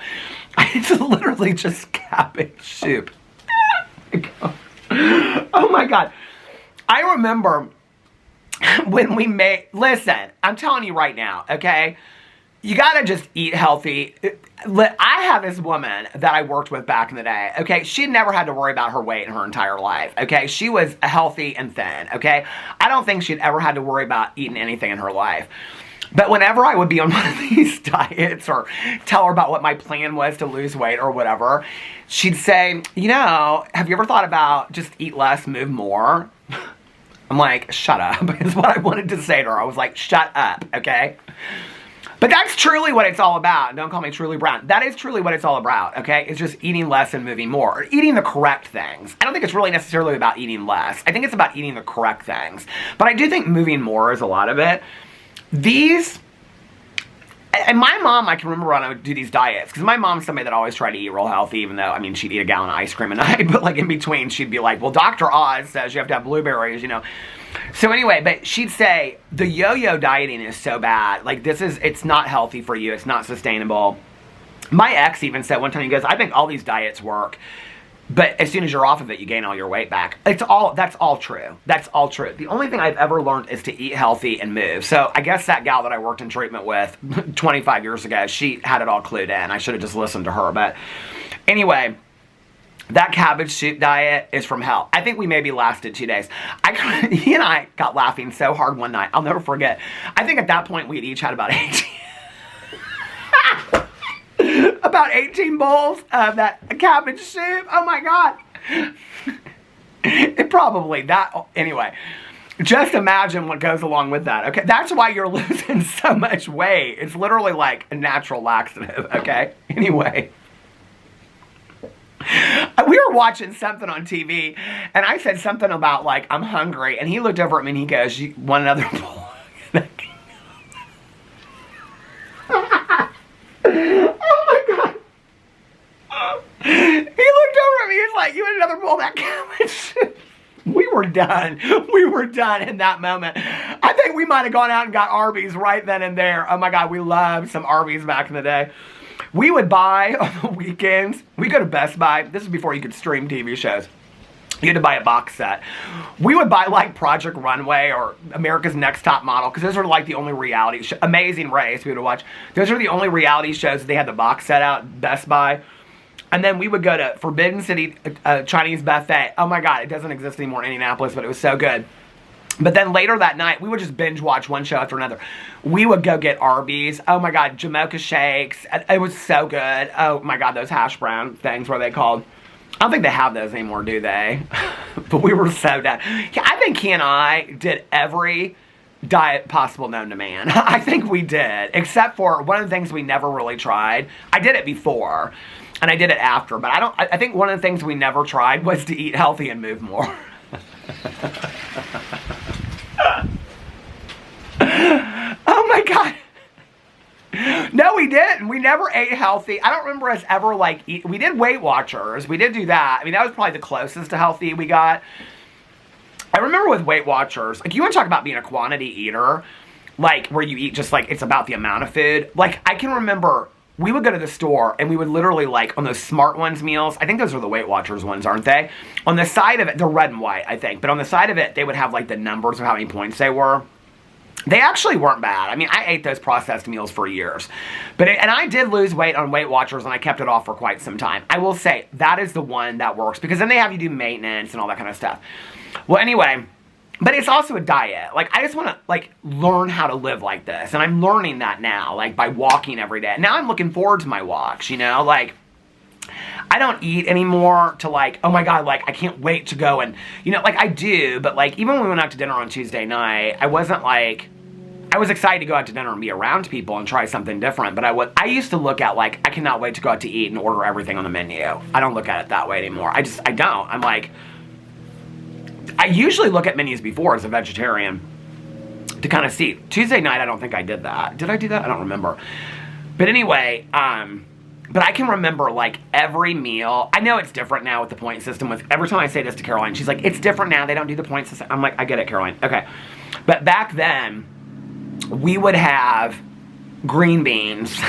It's literally just cabbage soup. Oh my God. I remember when we made, listen, I'm telling you right now, okay? you gotta just eat healthy. I have this woman that I worked with back in the day, okay? She never had to worry about her weight in her entire life, okay? She was healthy and thin, okay? I don't think she'd ever had to worry about eating anything in her life. But whenever I would be on one of these diets or tell her about what my plan was to lose weight or whatever, she'd say, you know, have you ever thought about just eat less, move more? I'm like, shut up, is what I wanted to say to her. I was like, shut up, okay? But that's truly what it's all about. Don't call me Truly Brown. That is truly what it's all about, okay? It's just eating less and moving more. Or eating the correct things. I don't think it's really necessarily about eating less. I think it's about eating the correct things. But I do think moving more is a lot of it. These... And my mom, I can remember when I would do these diets, because my mom's somebody that always tried to eat real healthy, even though, I mean, she'd eat a gallon of ice cream a night, but like in between, she'd be like, well, Dr. Oz says you have to have blueberries, you know. So anyway, but she'd say, the yo-yo dieting is so bad. Like, it's not healthy for you. It's not sustainable. My ex even said one time, he goes, I think all these diets work, but as soon as you're off of it, you gain all your weight back. That's all true. That's all true. The only thing I've ever learned is to eat healthy and move. So I guess that gal that I worked in treatment with 25 years ago, she had it all clued in. I should have just listened to her. But anyway, that cabbage soup diet is from hell. I think we maybe lasted 2 days. He and I got laughing so hard one night. I'll never forget. I think at that point, we'd each had about 18 bowls of that cabbage soup. Oh my God. Anyway, just imagine what goes along with that, okay? That's why you're losing so much weight. It's literally like a natural laxative, okay? Anyway. We were watching something on TV, and I said something about, like, I'm hungry, and he looked over at me and he goes, you want another bowl? He looked over at me, he's like, you want another bowl of that cabbage? We were done. We were done in that moment. I think we might have gone out and got Arby's right then and there. Oh my God, we loved some Arby's back in the day. We would buy on the weekends. We go to Best Buy. This is before you could stream TV shows. You had to buy a box set. We would buy like Project Runway or America's Next Top Model, because those were like the only reality shows. Amazing Race we would watch. Those were the only reality shows that they had the box set out at Best Buy. And then we would go to Forbidden City Chinese Buffet. Oh my God, it doesn't exist anymore in Indianapolis, but it was so good. But then later that night, we would just binge watch one show after another. We would go get Arby's. Oh my God, Jamocha shakes. It was so good. Oh my God, those hash brown things, what are they called? I don't think they have those anymore, do they? But we were so done. I think he and I did every diet possible known to man. I think we did, except for one of the things we never really tried. I did it before, and I did it after, but I think one of the things we never tried was to eat healthy and move more. Oh my God. No, we didn't. We never ate healthy. I don't remember us ever like we did Weight Watchers. We did do that. I mean, that was probably the closest to healthy we got. I remember with Weight Watchers, like, you want to talk about being a quantity eater, like where you eat just like it's about the amount of food. Like, I can remember we would go to the store and we would literally, like, on those Smart Ones meals, I think those are the Weight Watchers ones, aren't they? On the side of it, they're red and white, I think, but on the side of it, they would have like the numbers of how many points they were. They actually weren't bad. I mean, I ate those processed meals for years. And I did lose weight on Weight Watchers, and I kept it off for quite some time. I will say, that is the one that works, because then they have you do maintenance and all that kind of stuff. Well, anyway, but it's also a diet. Like, I just want to, like, learn how to live like this. And I'm learning that now, like, by walking every day. Now I'm looking forward to my walks, you know? Like, I don't eat anymore to, like, oh my God, like, I can't wait to go and, you know, like, I do, but, like, even when we went out to dinner on Tuesday night, I wasn't, like, I was excited to go out to dinner and be around people and try something different, but I used to look at, like, I cannot wait to go out to eat and order everything on the menu. I don't look at it that way anymore. I don't. I'm like, I usually look at menus before as a vegetarian to kind of see. Tuesday night, I don't think I did that. Did I do that? I don't remember. But anyway, but I can remember, like, every meal. I know it's different now with the point system. Every time I say this to Caroline, she's like, it's different now. They don't do the point system. I'm like, I get it, Caroline. Okay. But back then, we would have green beans.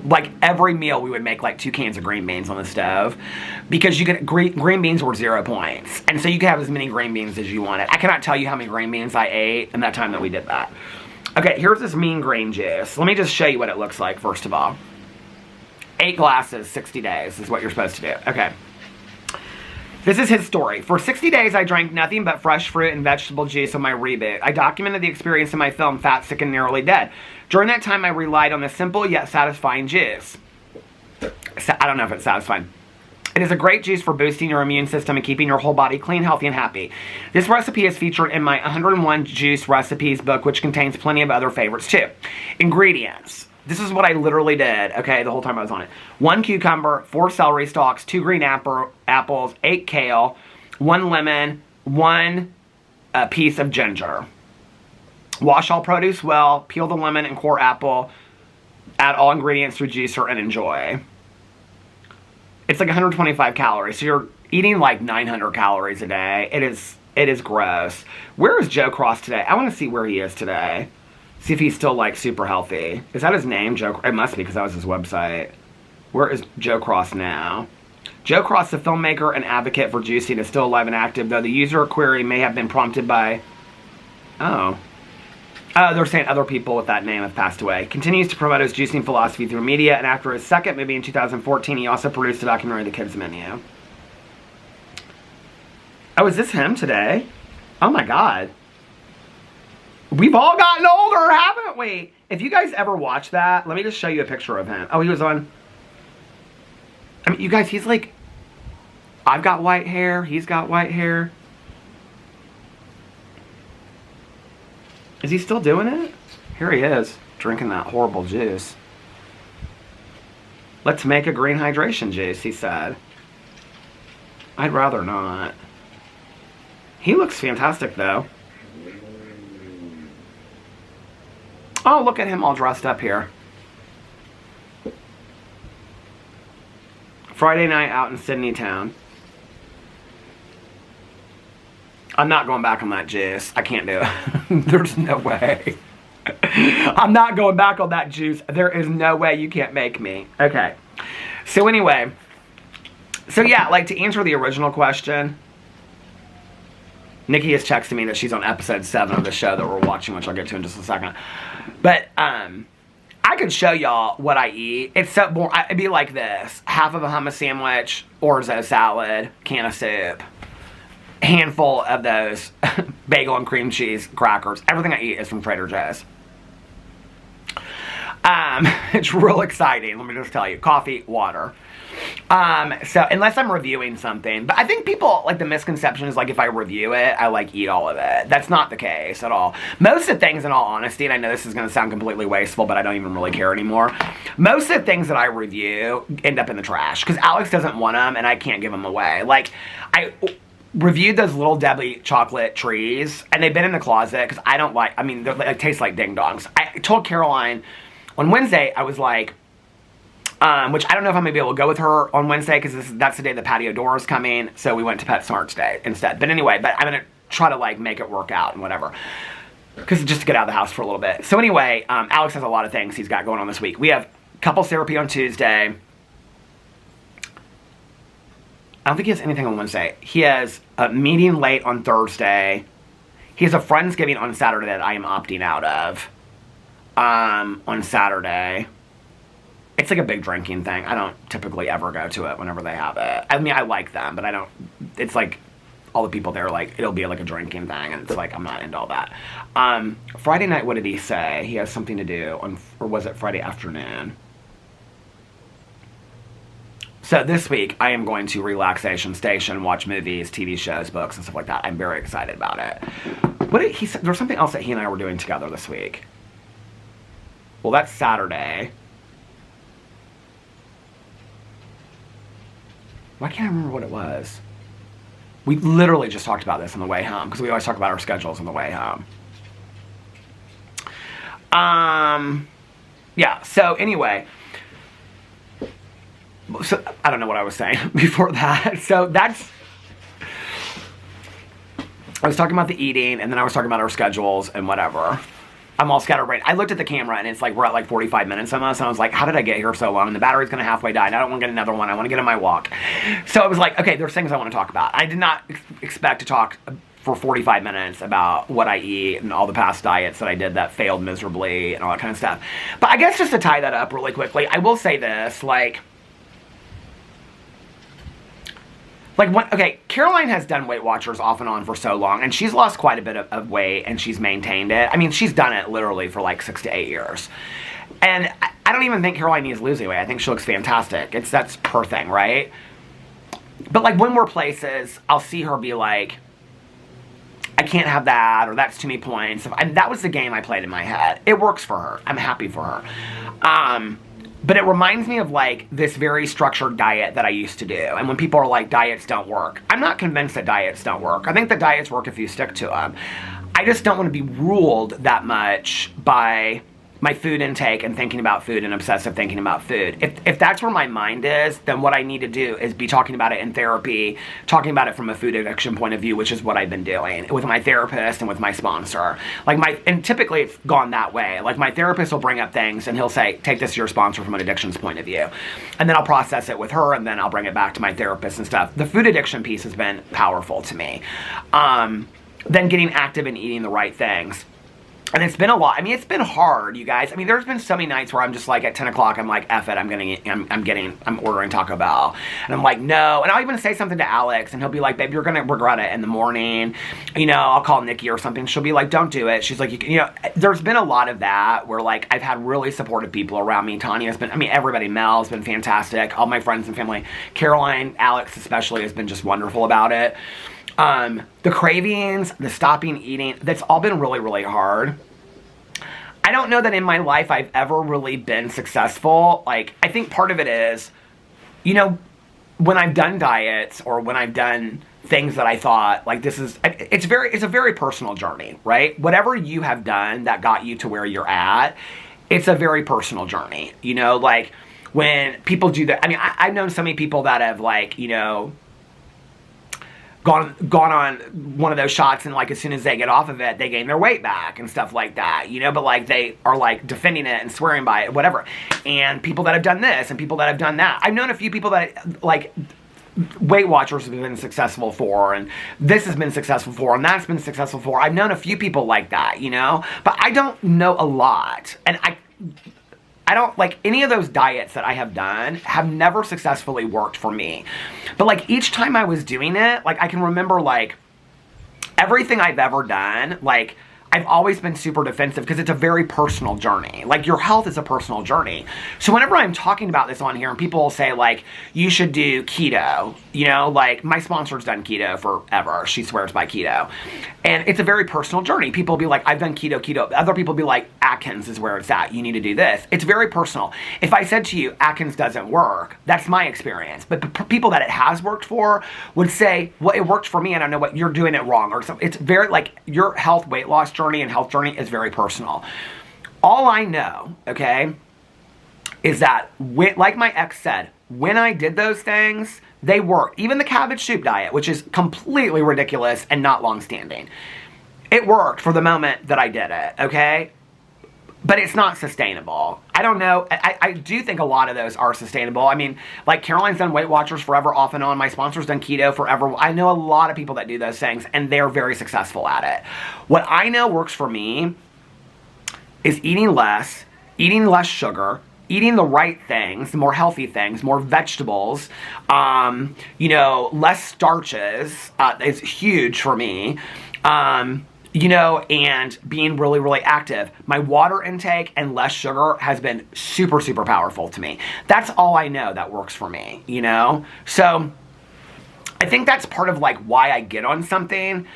Like, every meal we would make like 2 cans of green beans on the stove, because you could green beans were 0 points, and so you could have as many green beans as you wanted. I cannot tell you how many green beans I ate in that time that we did that. Okay, here's this mean green juice. Let me just show you what it looks like, first of all. 8 glasses, 60 days is what you're supposed to do. Okay. This is his story. For 60 days, I drank nothing but fresh fruit and vegetable juice on my reboot. I documented the experience in my film, Fat, Sick, and Nearly Dead. During that time, I relied on the simple yet satisfying juice. I don't know if it's satisfying. It is a great juice for boosting your immune system and keeping your whole body clean, healthy, and happy. This recipe is featured in my 101 Juice Recipes book, which contains plenty of other favorites, too. Ingredients. This is what I literally did, okay, the whole time I was on it. 1 cucumber, 4 celery stalks, 2 green apples, 8 kale, 1 lemon, 1 piece of ginger. Wash all produce well, peel the lemon and core apple, add all ingredients to a juicer, and enjoy. It's like 125 calories, so you're eating like 900 calories a day. It is gross. Where is Joe Cross today? I want to see where he is today. See if he's still, like, super healthy. Is that his name, Joe? It must be, because that was his website. Where is Joe Cross now? Joe Cross, the filmmaker and advocate for juicing, is still alive and active, though the user query may have been prompted by... Oh. They're saying other people with that name have passed away. Continues to promote his juicing philosophy through media, and after his second movie in 2014, he also produced a documentary, The Kids Menu. Oh, is this him today? Oh, my God. We've all gotten older, haven't we? If you guys ever watch that, let me just show you a picture of him. Oh, he was on... I mean, you guys, he's like... I've got white hair. He's got white hair. Is he still doing it? Here he is, drinking that horrible juice. Let's make a green hydration juice, he said. I'd rather not. He looks fantastic, though. Oh, look at him all dressed up here. Friday night out in Sydney town. I'm not going back on that juice. I can't do it. There's no way. I'm not going back on that juice. There is no way. You can't make me. Okay. So anyway. So yeah, like to answer the original question. Nikki has texted me that she's on episode 7 of the show that we're watching, which I'll get to in just a second. But, I could show y'all what I eat. It's so boring. It'd be like this. Half of a hummus sandwich, orzo salad, can of soup, handful of those bagel and cream cheese crackers. Everything I eat is from Trader Joe's. It's real exciting, let me just tell you. Coffee, water. So unless I'm reviewing something, but I think people, like the misconception is like if I review it, I like eat all of it. That's not the case at all. Most of the things, in all honesty, and I know this is going to sound completely wasteful, but I don't even really care anymore. Most of the things that I review end up in the trash because Alex doesn't want them and I can't give them away. Like, I reviewed those Little Debbie chocolate trees and they've been in the closet because I don't like, I mean, they taste like ding dongs. I told Caroline on Wednesday, I was like, which I don't know if I'm going to be able to go with her on Wednesday because that's the day the patio door is coming. So we went to PetSmart today instead. But anyway, I'm going to try to like make it work out and whatever. Because just to get out of the house for a little bit. So anyway, Alex has a lot of things he's got going on this week. We have couples therapy on Tuesday. I don't think he has anything on Wednesday. He has a meeting late on Thursday. He has a Friendsgiving on Saturday that I am opting out of. On Saturday. It's like a big drinking thing. I don't typically ever go to it whenever they have it. I mean, I like them, but I don't... It's like all the people there, like, it'll be like a drinking thing, and it's like, I'm not into all that. Friday night, what did he say? He has something to do on... Or was it Friday afternoon? So this week, I am going to Relaxation Station, watch movies, TV shows, books, and stuff like that. I'm very excited about it. What did he say? There was something else that he and I were doing together this week. Well, that's Saturday. Why can't I remember what it was? We literally just talked about this on the way home, because we always talk about our schedules on the way home. Yeah, so anyway. So, I don't know what I was saying before that. So that's... I was talking about the eating, and then I was talking about our schedules and whatever. I'm all scatterbrained. I looked at the camera, and it's like, we're at like 45 minutes almost, and I was like, how did I get here so long? And the battery's going to halfway die, and I don't want to get another one. I want to get on my walk. So I was like, okay, there's things I want to talk about. I did not expect to talk for 45 minutes about what I eat and all the past diets that I did that failed miserably and all that kind of stuff. But I guess just to tie that up really quickly, I will say this, okay, Caroline has done Weight Watchers off and on for so long, and she's lost quite a bit of weight, and she's maintained it. I mean, she's done it literally for like 6 to 8 years. And I don't even think Caroline needs losing weight. I think she looks fantastic. That's her thing, right? But like when we're places, I'll see her be like, I can't have that, or that's too many points. And that was the game I played in my head. It works for her. I'm happy for her. But it reminds me of like this very structured diet that I used to do. And when people are like, diets don't work, I'm not convinced that diets don't work. I think that diets work if you stick to them. I just don't want to be ruled that much by my food intake and thinking about food and obsessive thinking about food. If that's where my mind is, then what I need to do is be talking about it in therapy, talking about it from a food addiction point of view, which is what I've been doing with my therapist and with my sponsor. And typically it's gone that way. Like my therapist will bring up things and he'll say, take this to your sponsor from an addictions point of view. And then I'll process it with her and then I'll bring it back to my therapist and stuff. The food addiction piece has been powerful to me. Then getting active and eating the right things. And it's been a lot. I mean, it's been hard, you guys. I mean, there's been so many nights where I'm just like at 10 o'clock, I'm like, F it, I'm ordering Taco Bell. And I'm like, no. And I'll even say something to Alex and he'll be like, babe, you're going to regret it in the morning. You know, I'll call Nikki or something. She'll be like, don't do it. She's like, you know, there's been a lot of that where like I've had really supportive people around me. Tanya's been, I mean, everybody, Mel's been fantastic. All my friends and family, Caroline, Alex especially has been just wonderful about it. The cravings, the stopping eating, that's all been really, really hard. I don't know that in my life I've ever really been successful. Like, I think part of it is, you know, when I've done diets or when I've done things that I thought, like, it's a very personal journey, right? Whatever you have done that got you to where you're at, it's a very personal journey. You know, like, when people do that, I mean, I've known so many people that have, like, you know, gone on one of those shots and like as soon as they get off of it, they gain their weight back and stuff like that, you know, but like they are like defending it and swearing by it, whatever. And people that have done this and people that have done that. I've known a few people that like Weight Watchers have been successful for, and this has been successful for, and that's been successful for. I've known a few people like that, you know, but I don't know a lot. And I don't, like, any of those diets that I have done have never successfully worked for me. But, like, each time I was doing it, like, I can remember, like, everything I've ever done, like, I've always been super defensive because it's a very personal journey. Like, your health is a personal journey. So whenever I'm talking about this on here and people will say, like, you should do keto, you know, like, my sponsor's done keto forever. She swears by keto. And it's a very personal journey. People will be like, I've done keto. Other people will be like, Atkins is where it's at. You need to do this. It's very personal. If I said to you, Atkins doesn't work, that's my experience. But people that it has worked for would say, well, it worked for me and I know what you're doing it wrong. Or something. It's very, like, your health, weight loss journey and health journey is very personal. All I know, okay, is that, like my ex said, when I did those things, they worked. Even the cabbage soup diet, which is completely ridiculous and not long-standing. It worked for the moment that I did it, okay? But it's not sustainable. I don't know. I do think a lot of those are sustainable. I mean, like Caroline's done Weight Watchers forever, off and on. My sponsor's done keto forever. I know a lot of people that do those things, and they're very successful at it. What I know works for me is eating less sugar, eating the right things, the more healthy things, more vegetables, you know, less starches is huge for me. You know, and being really, really active. My water intake and less sugar has been super, super powerful to me. That's all I know that works for me, you know? So, I think that's part of, like, why I get on something.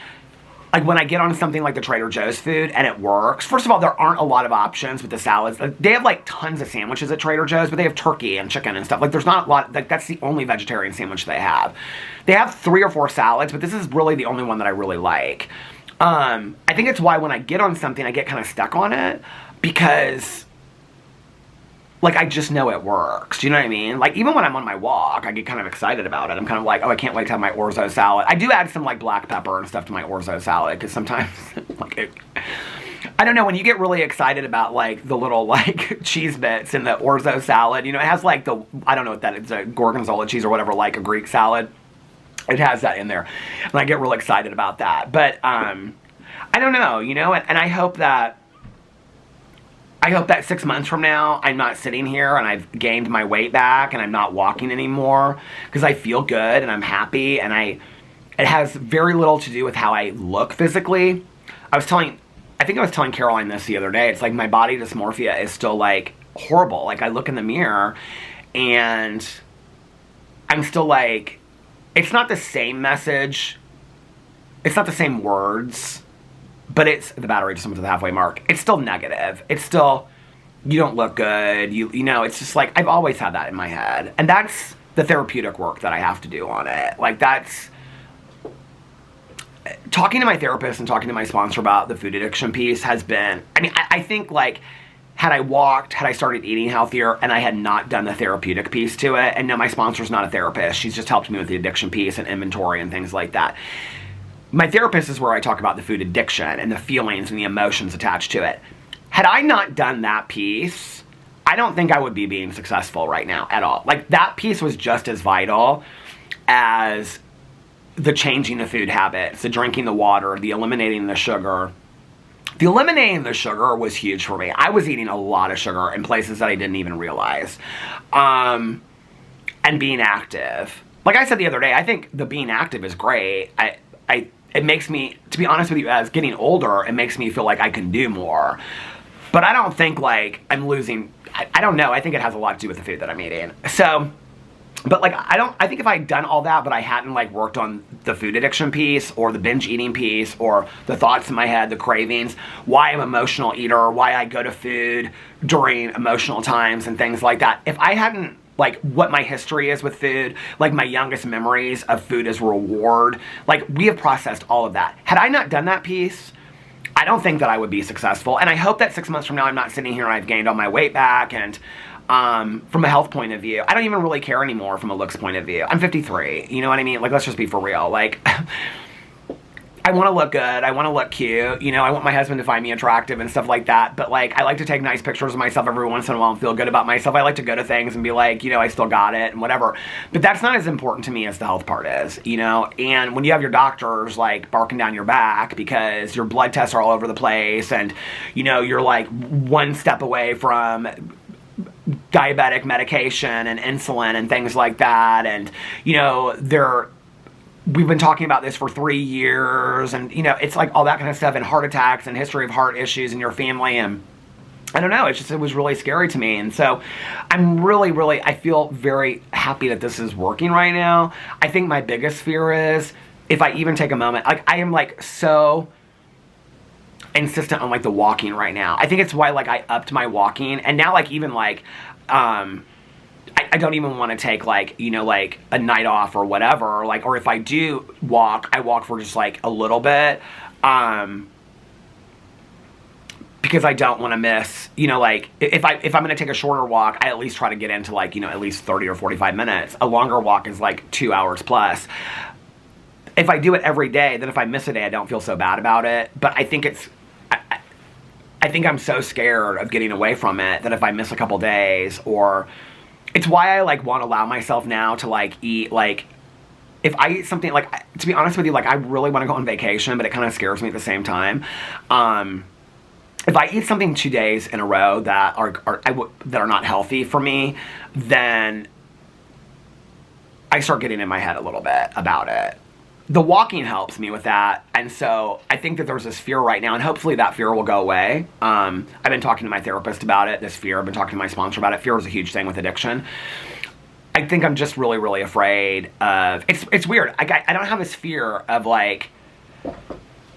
Like, when I get on something like the Trader Joe's food and it works, first of all, there aren't a lot of options with the salads. They have, like, tons of sandwiches at Trader Joe's, but they have turkey and chicken and stuff. Like, there's not a lot, like, that's the only vegetarian sandwich they have. They have 3 or 4 salads, but this is really the only one that I really like. I think it's why when I get on something, I get kind of stuck on it because, like, I just know it works. Do you know what I mean? Like, even when I'm on my walk, I get kind of excited about it. I'm kind of like, oh, I can't wait to have my orzo salad. I do add some, like, black pepper and stuff to my orzo salad because sometimes, like, I don't know, when you get really excited about, like, the little, like, cheese bits in the orzo salad, you know, it has, like, I don't know what that is, a gorgonzola cheese or whatever, like a Greek salad. It has that in there. And I get real excited about that. But, I don't know, you know, and I hope that 6 months from now, I'm not sitting here and I've gained my weight back and I'm not walking anymore because I feel good and I'm happy and it has very little to do with how I look physically. I think I was telling Caroline this the other day. It's like my body dysmorphia is still like horrible. Like I look in the mirror and I'm still like, it's not the same message. It's not the same words. But it's, the battery just went to the halfway mark. It's still negative. It's still, you don't look good. You know, it's just like, I've always had that in my head. And that's the therapeutic work that I have to do on it. Like that's, talking to my therapist and talking to my sponsor about the food addiction piece has been, I mean, I think like, had I started eating healthier and I had not done the therapeutic piece to it, and no, my sponsor's not a therapist. She's just helped me with the addiction piece and inventory and things like that. My therapist is where I talk about the food addiction and the feelings and the emotions attached to it. Had I not done that piece, I don't think I would be being successful right now at all. Like, that piece was just as vital as the changing the food habits, the drinking the water, the eliminating the sugar. The eliminating the sugar was huge for me. I was eating a lot of sugar in places that I didn't even realize. And being active. Like I said the other day, I think the being active is great. It makes me, to be honest with you, as getting older, it makes me feel like I can do more. But I don't think like I'm losing, I don't know. I think it has a lot to do with the food that I'm eating. So, but like, I think if I had done all that, but I hadn't like worked on the food addiction piece or the binge eating piece or the thoughts in my head, the cravings, why I'm an emotional eater, why I go to food during emotional times and things like that. If I hadn't, like, what my history is with food, like my youngest memories of food as reward, like we have processed all of that. Had I not done that piece, I don't think that I would be successful. And I hope that 6 months from now, I'm not sitting here and I've gained all my weight back. And from a health point of view, I don't even really care anymore from a looks point of view. I'm 53, you know what I mean? Like, let's just be for real. Like, I want to look good. I want to look cute. You know, I want my husband to find me attractive and stuff like that. But, like, I like to take nice pictures of myself every once in a while and feel good about myself. I like to go to things and be like, you know, I still got it and whatever. But that's not as important to me as the health part is, you know? And when you have your doctors, like, barking down your back because your blood tests are all over the place and, you know, you're, like, one step away from diabetic medication and insulin and things like that. And, you know, we've been talking about this for 3 years, and, you know, it's like all that kind of stuff, and heart attacks and history of heart issues in your family, and I don't know, it was really scary to me. And so I'm really, I feel very happy that this is working right now. I think my biggest fear is if I even take a moment, like, I am like so insistent on like the walking right now. I think it's why like I upped my walking, and now like even like I don't even want to take like, you know, like a night off or whatever, like, or if I do walk, I walk for just like a little bit, because I don't want to miss, you know, like if I'm going to take a shorter walk, I at least try to get into like, you know, at least 30 or 45 minutes. A longer walk is like 2 hours plus. If I do it every day, then if I miss a day, I don't feel so bad about it. But I think I think I'm so scared of getting away from it that if I miss a couple days, or it's why I like want to allow myself now to like eat, like if I eat something, like, to be honest with you, like I really want to go on vacation, but it kind of scares me at the same time. If I eat something 2 days in a row that are not healthy for me, then I start getting in my head a little bit about it. The walking helps me with that, and so I think that there's this fear right now, and hopefully that fear will go away. I've been talking to my therapist about it, this fear. I've been talking to my sponsor about it. Fear is a huge thing with addiction. I think I'm just really afraid of, it's weird. I don't have this fear of like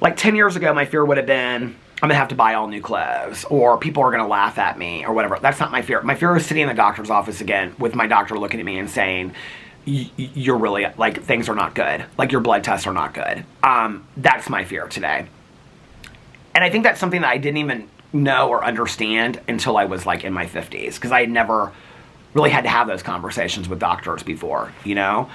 10 years ago, my fear would have been, I'm gonna have to buy all new clothes, or people are gonna laugh at me, or whatever. That's not my fear. My fear is sitting in the doctor's office again with my doctor looking at me and saying, you're really, like, things are not good. Like, your blood tests are not good. That's my fear today. And I think that's something that I didn't even know or understand until I was, like, in my 50s. Because I had never really had to have those conversations with doctors before, you know?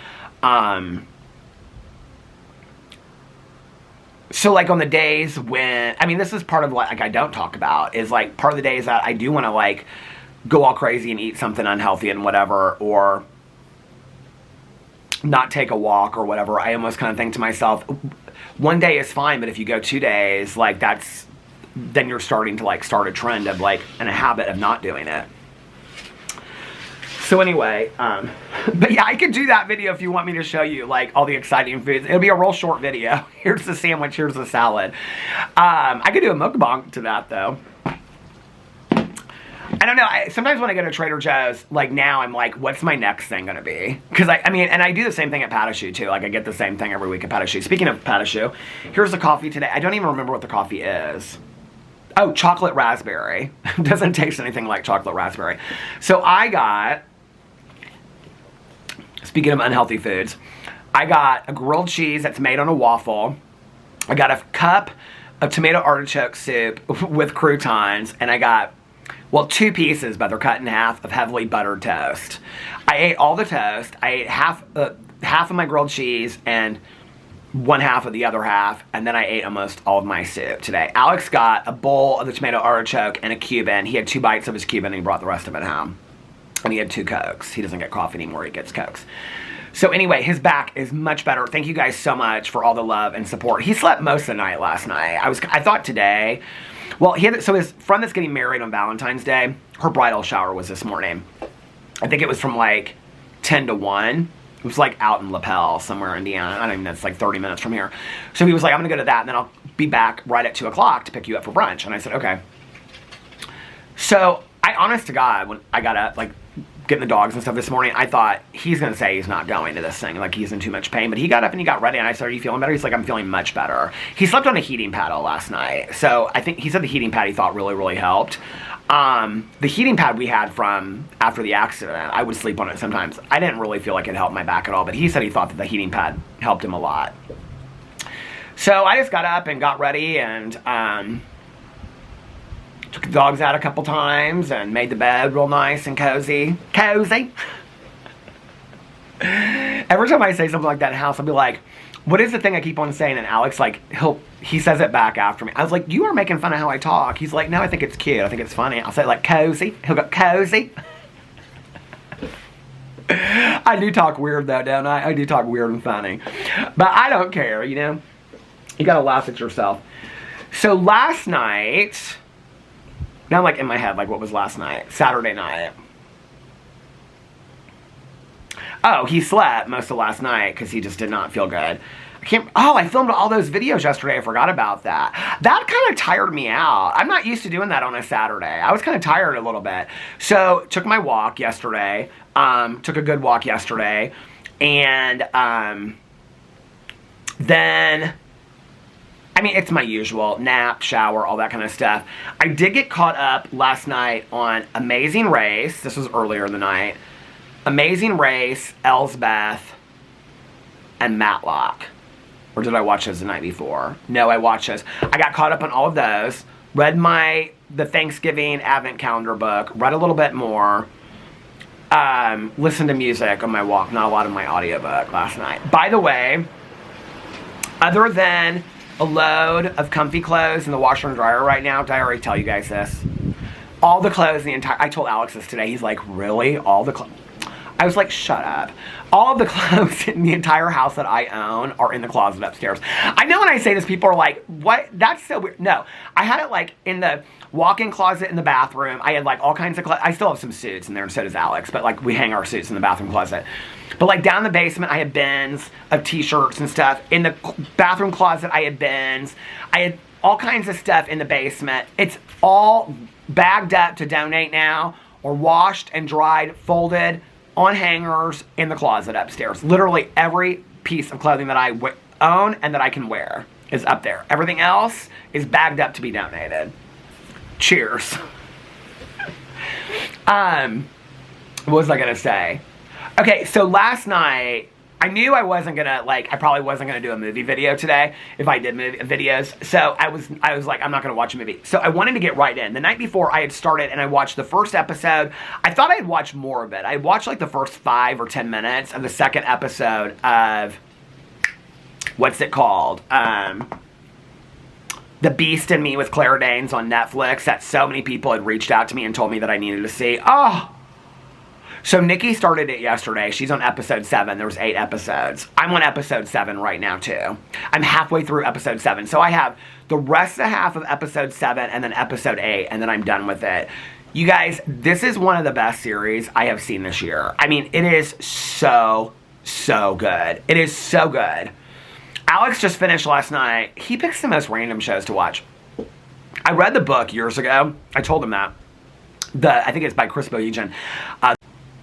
So, like, on the days when, I mean, this is part of what, like, I don't talk about, is, like, part of the days that I do want to, like, go all crazy and eat something unhealthy and whatever, or not take a walk or whatever, I almost kind of think to myself, one day is fine, but if you go 2 days, like then you're starting to like start a trend of like, and a habit of not doing it. So anyway, but yeah, I could do that video if you want me to show you like all the exciting foods. It'll be a real short video. Here's the sandwich, here's the salad. I could do a mukbang to that though. I don't know. Sometimes when I go to Trader Joe's, like now I'm like, what's my next thing going to be? Because I mean, and I do the same thing at Patashu too. Like I get the same thing every week at Patashu. Speaking of Patashu, here's the coffee today. I don't even remember what the coffee is. Oh, chocolate raspberry. Doesn't taste anything like chocolate raspberry. So I got, speaking of unhealthy foods, I got a grilled cheese that's made on a waffle. I got a cup of tomato artichoke soup with croutons, and I got, well, 2 pieces, but they're cut in half, of heavily buttered toast. I ate all the toast. I ate half of my grilled cheese and 1/2 of the other half, and then I ate almost all of my soup today. Alex got a bowl of the tomato artichoke and a Cuban. He had 2 bites of his Cuban, and he brought the rest of it home. And he had 2 Cokes. He doesn't get coffee anymore, he gets Cokes. So anyway, his back is much better. Thank you guys so much for all the love and support. He slept most of the night last night. I thought today, well, so his friend that's getting married on Valentine's Day, her bridal shower was this morning. I think it was from like 10 to 1. It was like out in LaPel, somewhere in Indiana. I don't even know, it's like 30 minutes from here. So he was like, I'm gonna go to that, and then I'll be back right at 2 o'clock to pick you up for brunch. And I said, okay. So I, honest to God, when I got up, like getting the dogs and stuff this morning, I thought he's gonna say he's not going to this thing, like he's in too much pain. But he got up and he got ready, and I said, are you feeling better? He's like, I'm feeling much better. He slept on a heating pad all last night. So I think he said the heating pad he thought really, really helped. The heating pad we had from after the accident, I would sleep on it sometimes. I didn't really feel like it helped my back at all, but he said he thought that the heating pad helped him a lot. So I just got up and got ready and took the dogs out a couple times and made the bed real nice and cozy. Cozy! Every time I say something like that in the house, I'll be like, what is the thing I keep on saying? And Alex, like, he says it back after me. I was like, you are making fun of how I talk. He's like, no, I think it's cute. I think it's funny. I'll say like, cozy. He'll go, cozy. I do talk weird though, don't I? I do talk weird and funny. But I don't care, you know? You gotta laugh at yourself. So last night, now I'm like in my head, like what was last night? Saturday night. Oh, he slept most of last night because he just did not feel good. I filmed all those videos yesterday. I forgot about that. That kind of tired me out. I'm not used to doing that on a Saturday. I was kind of tired a little bit. So, took my walk yesterday. Took a good walk yesterday. And then, I mean, it's my usual nap, shower, all that kind of stuff. I did get caught up last night on Amazing Race. This was earlier in the night. Amazing Race, Elsbeth, and Matlock. Or did I watch those the night before? No, I watched those. I got caught up on all of those. Read the Thanksgiving Advent Calendar book. Read a little bit more. Listened to music on my walk. Not a lot of my audiobook last night. By the way, other than a load of comfy clothes in the washer and dryer right now, did I already tell you guys this? All the clothes, I told Alex this today. He's like, really? All the clothes? I was like, shut up. All of the clothes in the entire house that I own are in the closet upstairs. I know when I say this, people are like, what? That's so weird. No, I had it like in the walk-in closet in the bathroom. I had like all kinds of clothes. I still have some suits in there, and so does Alex, but like we hang our suits in the bathroom closet. But like down in the basement, I had bins of t-shirts and stuff. In the bathroom closet, I had bins. I had all kinds of stuff in the basement. It's all bagged up to donate now, or washed and dried, folded, on hangers in the closet upstairs. Literally every piece of clothing that I own and that I can wear is up there. Everything else is bagged up to be donated. Cheers. What was I gonna say? Okay, so last night, I knew I wasn't gonna, I probably wasn't gonna do a movie video today if I did movie videos. So I was like, I'm not gonna watch a movie. So I wanted to get right in. The night before I had started and I watched the first episode. I thought I'd watch more of it. I watched like the first 5 or 10 minutes of the second episode of, what's it called? The Beast in Me with Claire Danes on Netflix that so many people had reached out to me and told me that I needed to see. Oh! So Nikki started it yesterday. She's on episode 7. There was 8 episodes. I'm on episode 7 right now too. I'm halfway through episode 7. So I have the rest of the half of episode 7 and then episode 8, and then I'm done with it. You guys, this is one of the best series I have seen this year. I mean, it is so good. It is so good. Alex just finished last night. He picks the most random shows to watch. I read the book years ago. I told him that. I think it's by Chris Boyajian.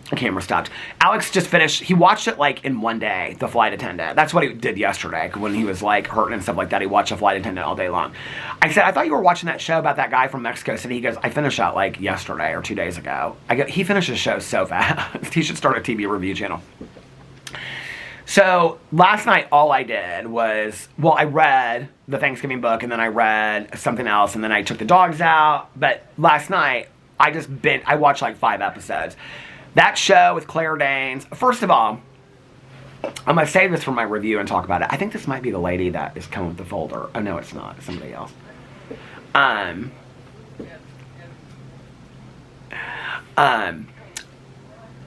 The camera stopped. Alex just finished. He watched it like in one day, The Flight Attendant. That's what he did yesterday when he was like hurting and stuff like that. He watched The Flight Attendant all day long. I said, I thought you were watching that show about that guy from Mexico City. He goes, I finished that like yesterday or 2 days ago. He finishes shows so fast. He should start a TV review channel. So last night, all I did was, well, I read the Thanksgiving book and then I read something else and then I took the dogs out. But last night, I watched like 5 episodes. That show with Claire Danes. First of all, I'm going to save this for my review and talk about it. I think this might be the lady that is coming with the folder. Oh, no, it's not. It's somebody else.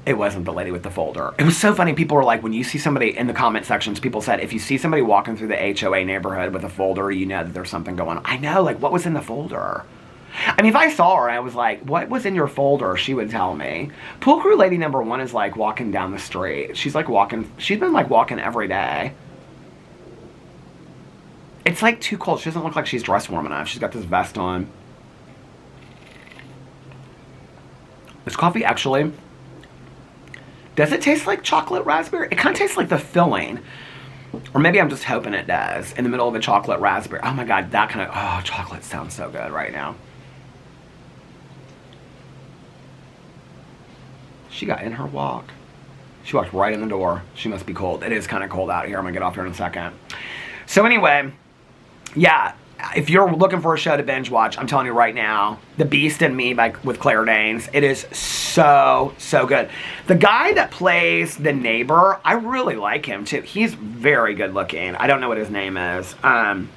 It wasn't the lady with the folder. It was so funny. People were like, when you see somebody in the comment sections, people said, if you see somebody walking through the HOA neighborhood with a folder, you know that there's something going on. I know, like, what was in the folder? I mean, if I saw her, I was like, what was in your folder? She would tell me. Pool crew lady number 1 is like walking down the street. She's like walking. She's been like walking every day. It's like too cold. She doesn't look like she's dressed warm enough. She's got this vest on. This coffee actually, does it taste like chocolate raspberry? It kind of tastes like the filling. Or maybe I'm just hoping it does. In the middle of a chocolate raspberry. Oh my God, that kind of, oh, chocolate sounds so good right now. She got in her walk. She walked right in the door. She must be cold. It is kind of cold out here. I'm going to get off here in a second. So anyway, yeah, if you're looking for a show to binge watch, I'm telling you right now, The Beast and Me with Claire Danes. It is so good. The guy that plays the neighbor, I really like him too. He's very good looking. I don't know what his name is.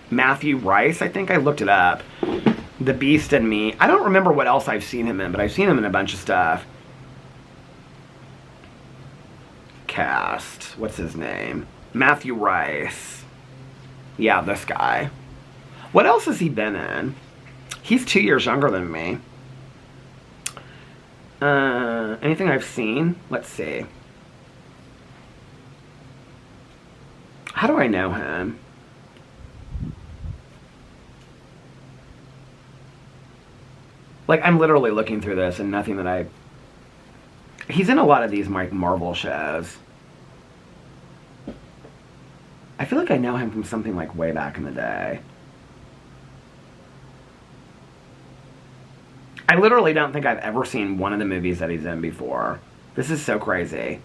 Matthew Rice, I think I looked it up. The Beast and Me. I don't remember what else I've seen him in, but I've seen him in a bunch of stuff. Cast. What's his name? Matthew Rice. Yeah, this guy. What else has he been in? He's 2 years younger than me. Anything I've seen? Let's see. How do I know him? Like, I'm literally looking through this and nothing that I... He's in a lot of these Marvel shows. I feel like I know him from something like way back in the day. I literally don't think I've ever seen one of the movies that he's in before. This is so crazy.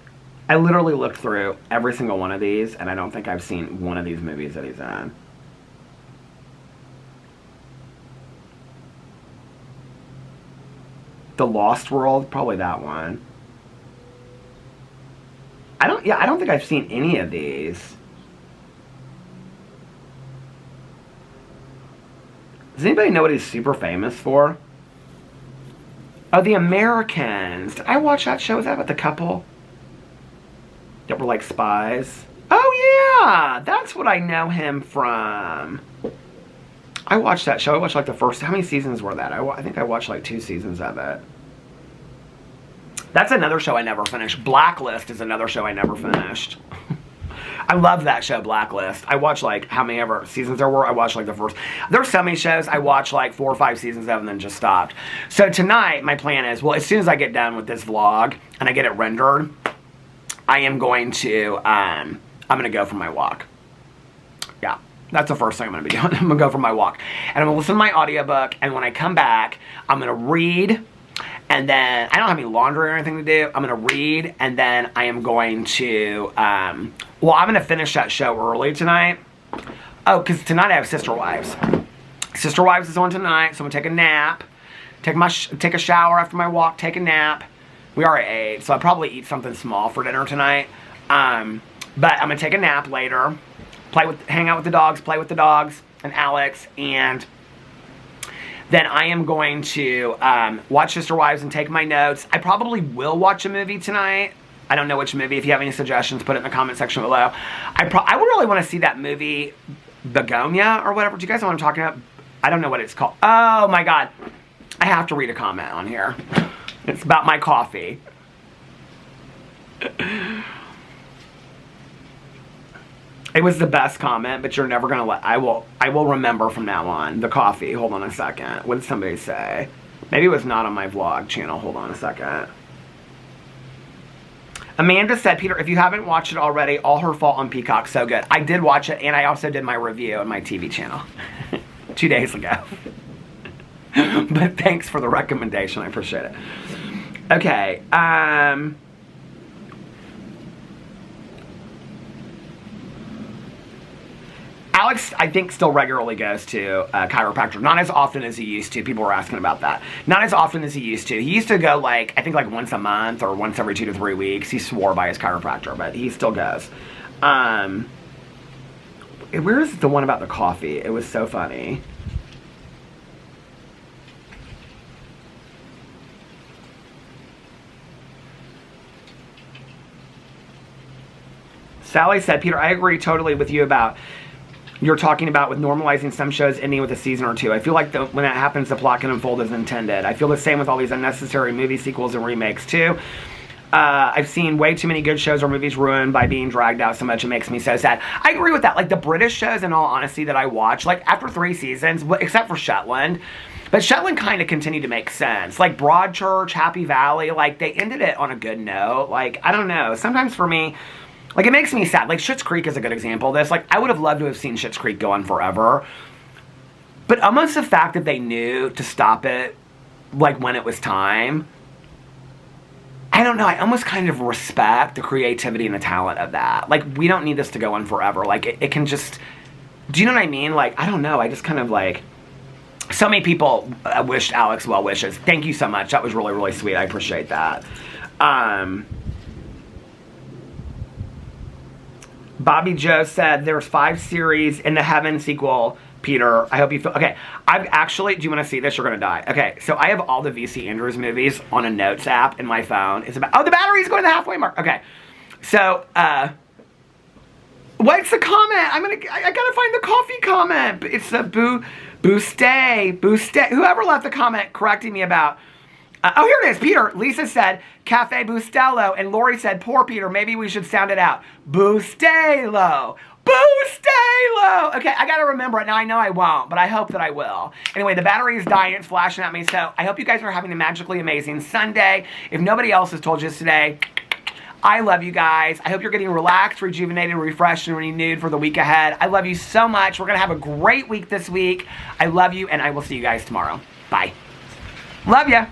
I literally looked through every single one of these, and I don't think I've seen one of these movies that he's in. The Lost World, probably that one. I don't think I've seen any of these. Does anybody know what he's super famous for? Oh, The Americans. Did I watch that show? Was that about the couple that were like spies? Oh yeah, that's what I know him from. I watched that show. I watched like the first, how many seasons were that? I think I watched like 2 seasons of it. That's another show I never finished. Blacklist is another show I never finished. I love that show, Blacklist. I watched like how many ever seasons there were. I watched like the first. There's so many shows I watched like 4 or 5 seasons of and then just stopped. So tonight, my plan is, well, as soon as I get done with this vlog and I get it rendered, I am going to, I'm going to go for my walk. Yeah, that's the first thing I'm going to be doing. I'm going to go for my walk. And I'm going to listen to my audiobook. And when I come back, I'm going to read. And then, I don't have any laundry or anything to do. I'm going to read, and then I am going to, well, I'm going to finish that show early tonight. Oh, because tonight I have Sister Wives. Sister Wives is on tonight, so I'm going to take a nap, take a shower after my walk, take a nap. We are at 8, so I'll probably eat something small for dinner tonight. But I'm going to take a nap later, hang out with the dogs, play with the dogs, and Alex, and then I am going to watch Sister Wives and take my notes. I probably will watch a movie tonight. I don't know which movie. If you have any suggestions, put it in the comment section below. I would really want to see that movie, Begonia or whatever. Do you guys know what I'm talking about? I don't know what it's called. Oh my God. I have to read a comment on here. It's about my coffee. It was the best comment, but you're never gonna let. I will remember from now on. The coffee. Hold on a second. What did somebody say? Maybe it was not on my vlog channel. Hold on a second. Amanda said, Peter, if you haven't watched it already, All Her Fault on Peacock, so good. I did watch it, and I also did my review on my TV channel 2 days ago. But thanks for the recommendation. I appreciate it. Okay. Alex, I think, still regularly goes to a chiropractor. Not as often as he used to. People were asking about that. Not as often as he used to. He used to go, like, I think, like, once a month or once every 2 to 3 weeks. He swore by his chiropractor, but he still goes. Where's the one about the coffee? It was so funny. Sally said, Peter, I agree totally with you about you're talking about with normalizing some shows ending with a season or two. I feel like when that happens, the plot can unfold as intended. I feel the same with all these unnecessary movie sequels and remakes too. I've seen way too many good shows or movies ruined by being dragged out so much. It makes me so sad. I agree with that. Like the British shows, in all honesty, that I watch, like after 3 seasons, except for Shetland, but Shetland kind of continued to make sense. Like Broadchurch, Happy Valley, like they ended it on a good note. Like, I don't know. Sometimes for me, like, it makes me sad. Like, Schitt's Creek is a good example of this. Like, I would have loved to have seen Schitt's Creek go on forever. But almost the fact that they knew to stop it, like, when it was time, I don't know. I almost kind of respect the creativity and the talent of that. Like, we don't need this to go on forever. Like, it can just... Do you know what I mean? Like, I don't know. I just kind of, like... So many people wished Alex well wishes. Thank you so much. That was really, really sweet. I appreciate that. Bobby Joe said there's 5 series in the Heaven sequel, Peter. I hope you feel... Okay, I've actually... Do you want to see this? You're going to die. Okay, so I have all the V.C. Andrews movies on a notes app in my phone. It's about... Oh, the battery's going to the halfway mark. Okay, so, what's the comment? I gotta find the coffee comment. It's the Booste. Whoever left the comment correcting me about... oh, here it is. Peter. Lisa said, Cafe Bustelo. And Lori said, poor Peter, maybe we should sound it out. Bustelo. Bustelo. Okay, I got to remember it. Now, I know I won't, but I hope that I will. Anyway, the battery is dying. It's flashing at me. So I hope you guys are having a magically amazing Sunday. If nobody else has told you this today, I love you guys. I hope you're getting relaxed, rejuvenated, refreshed, and renewed for the week ahead. I love you so much. We're going to have a great week this week. I love you, and I will see you guys tomorrow. Bye. Love ya.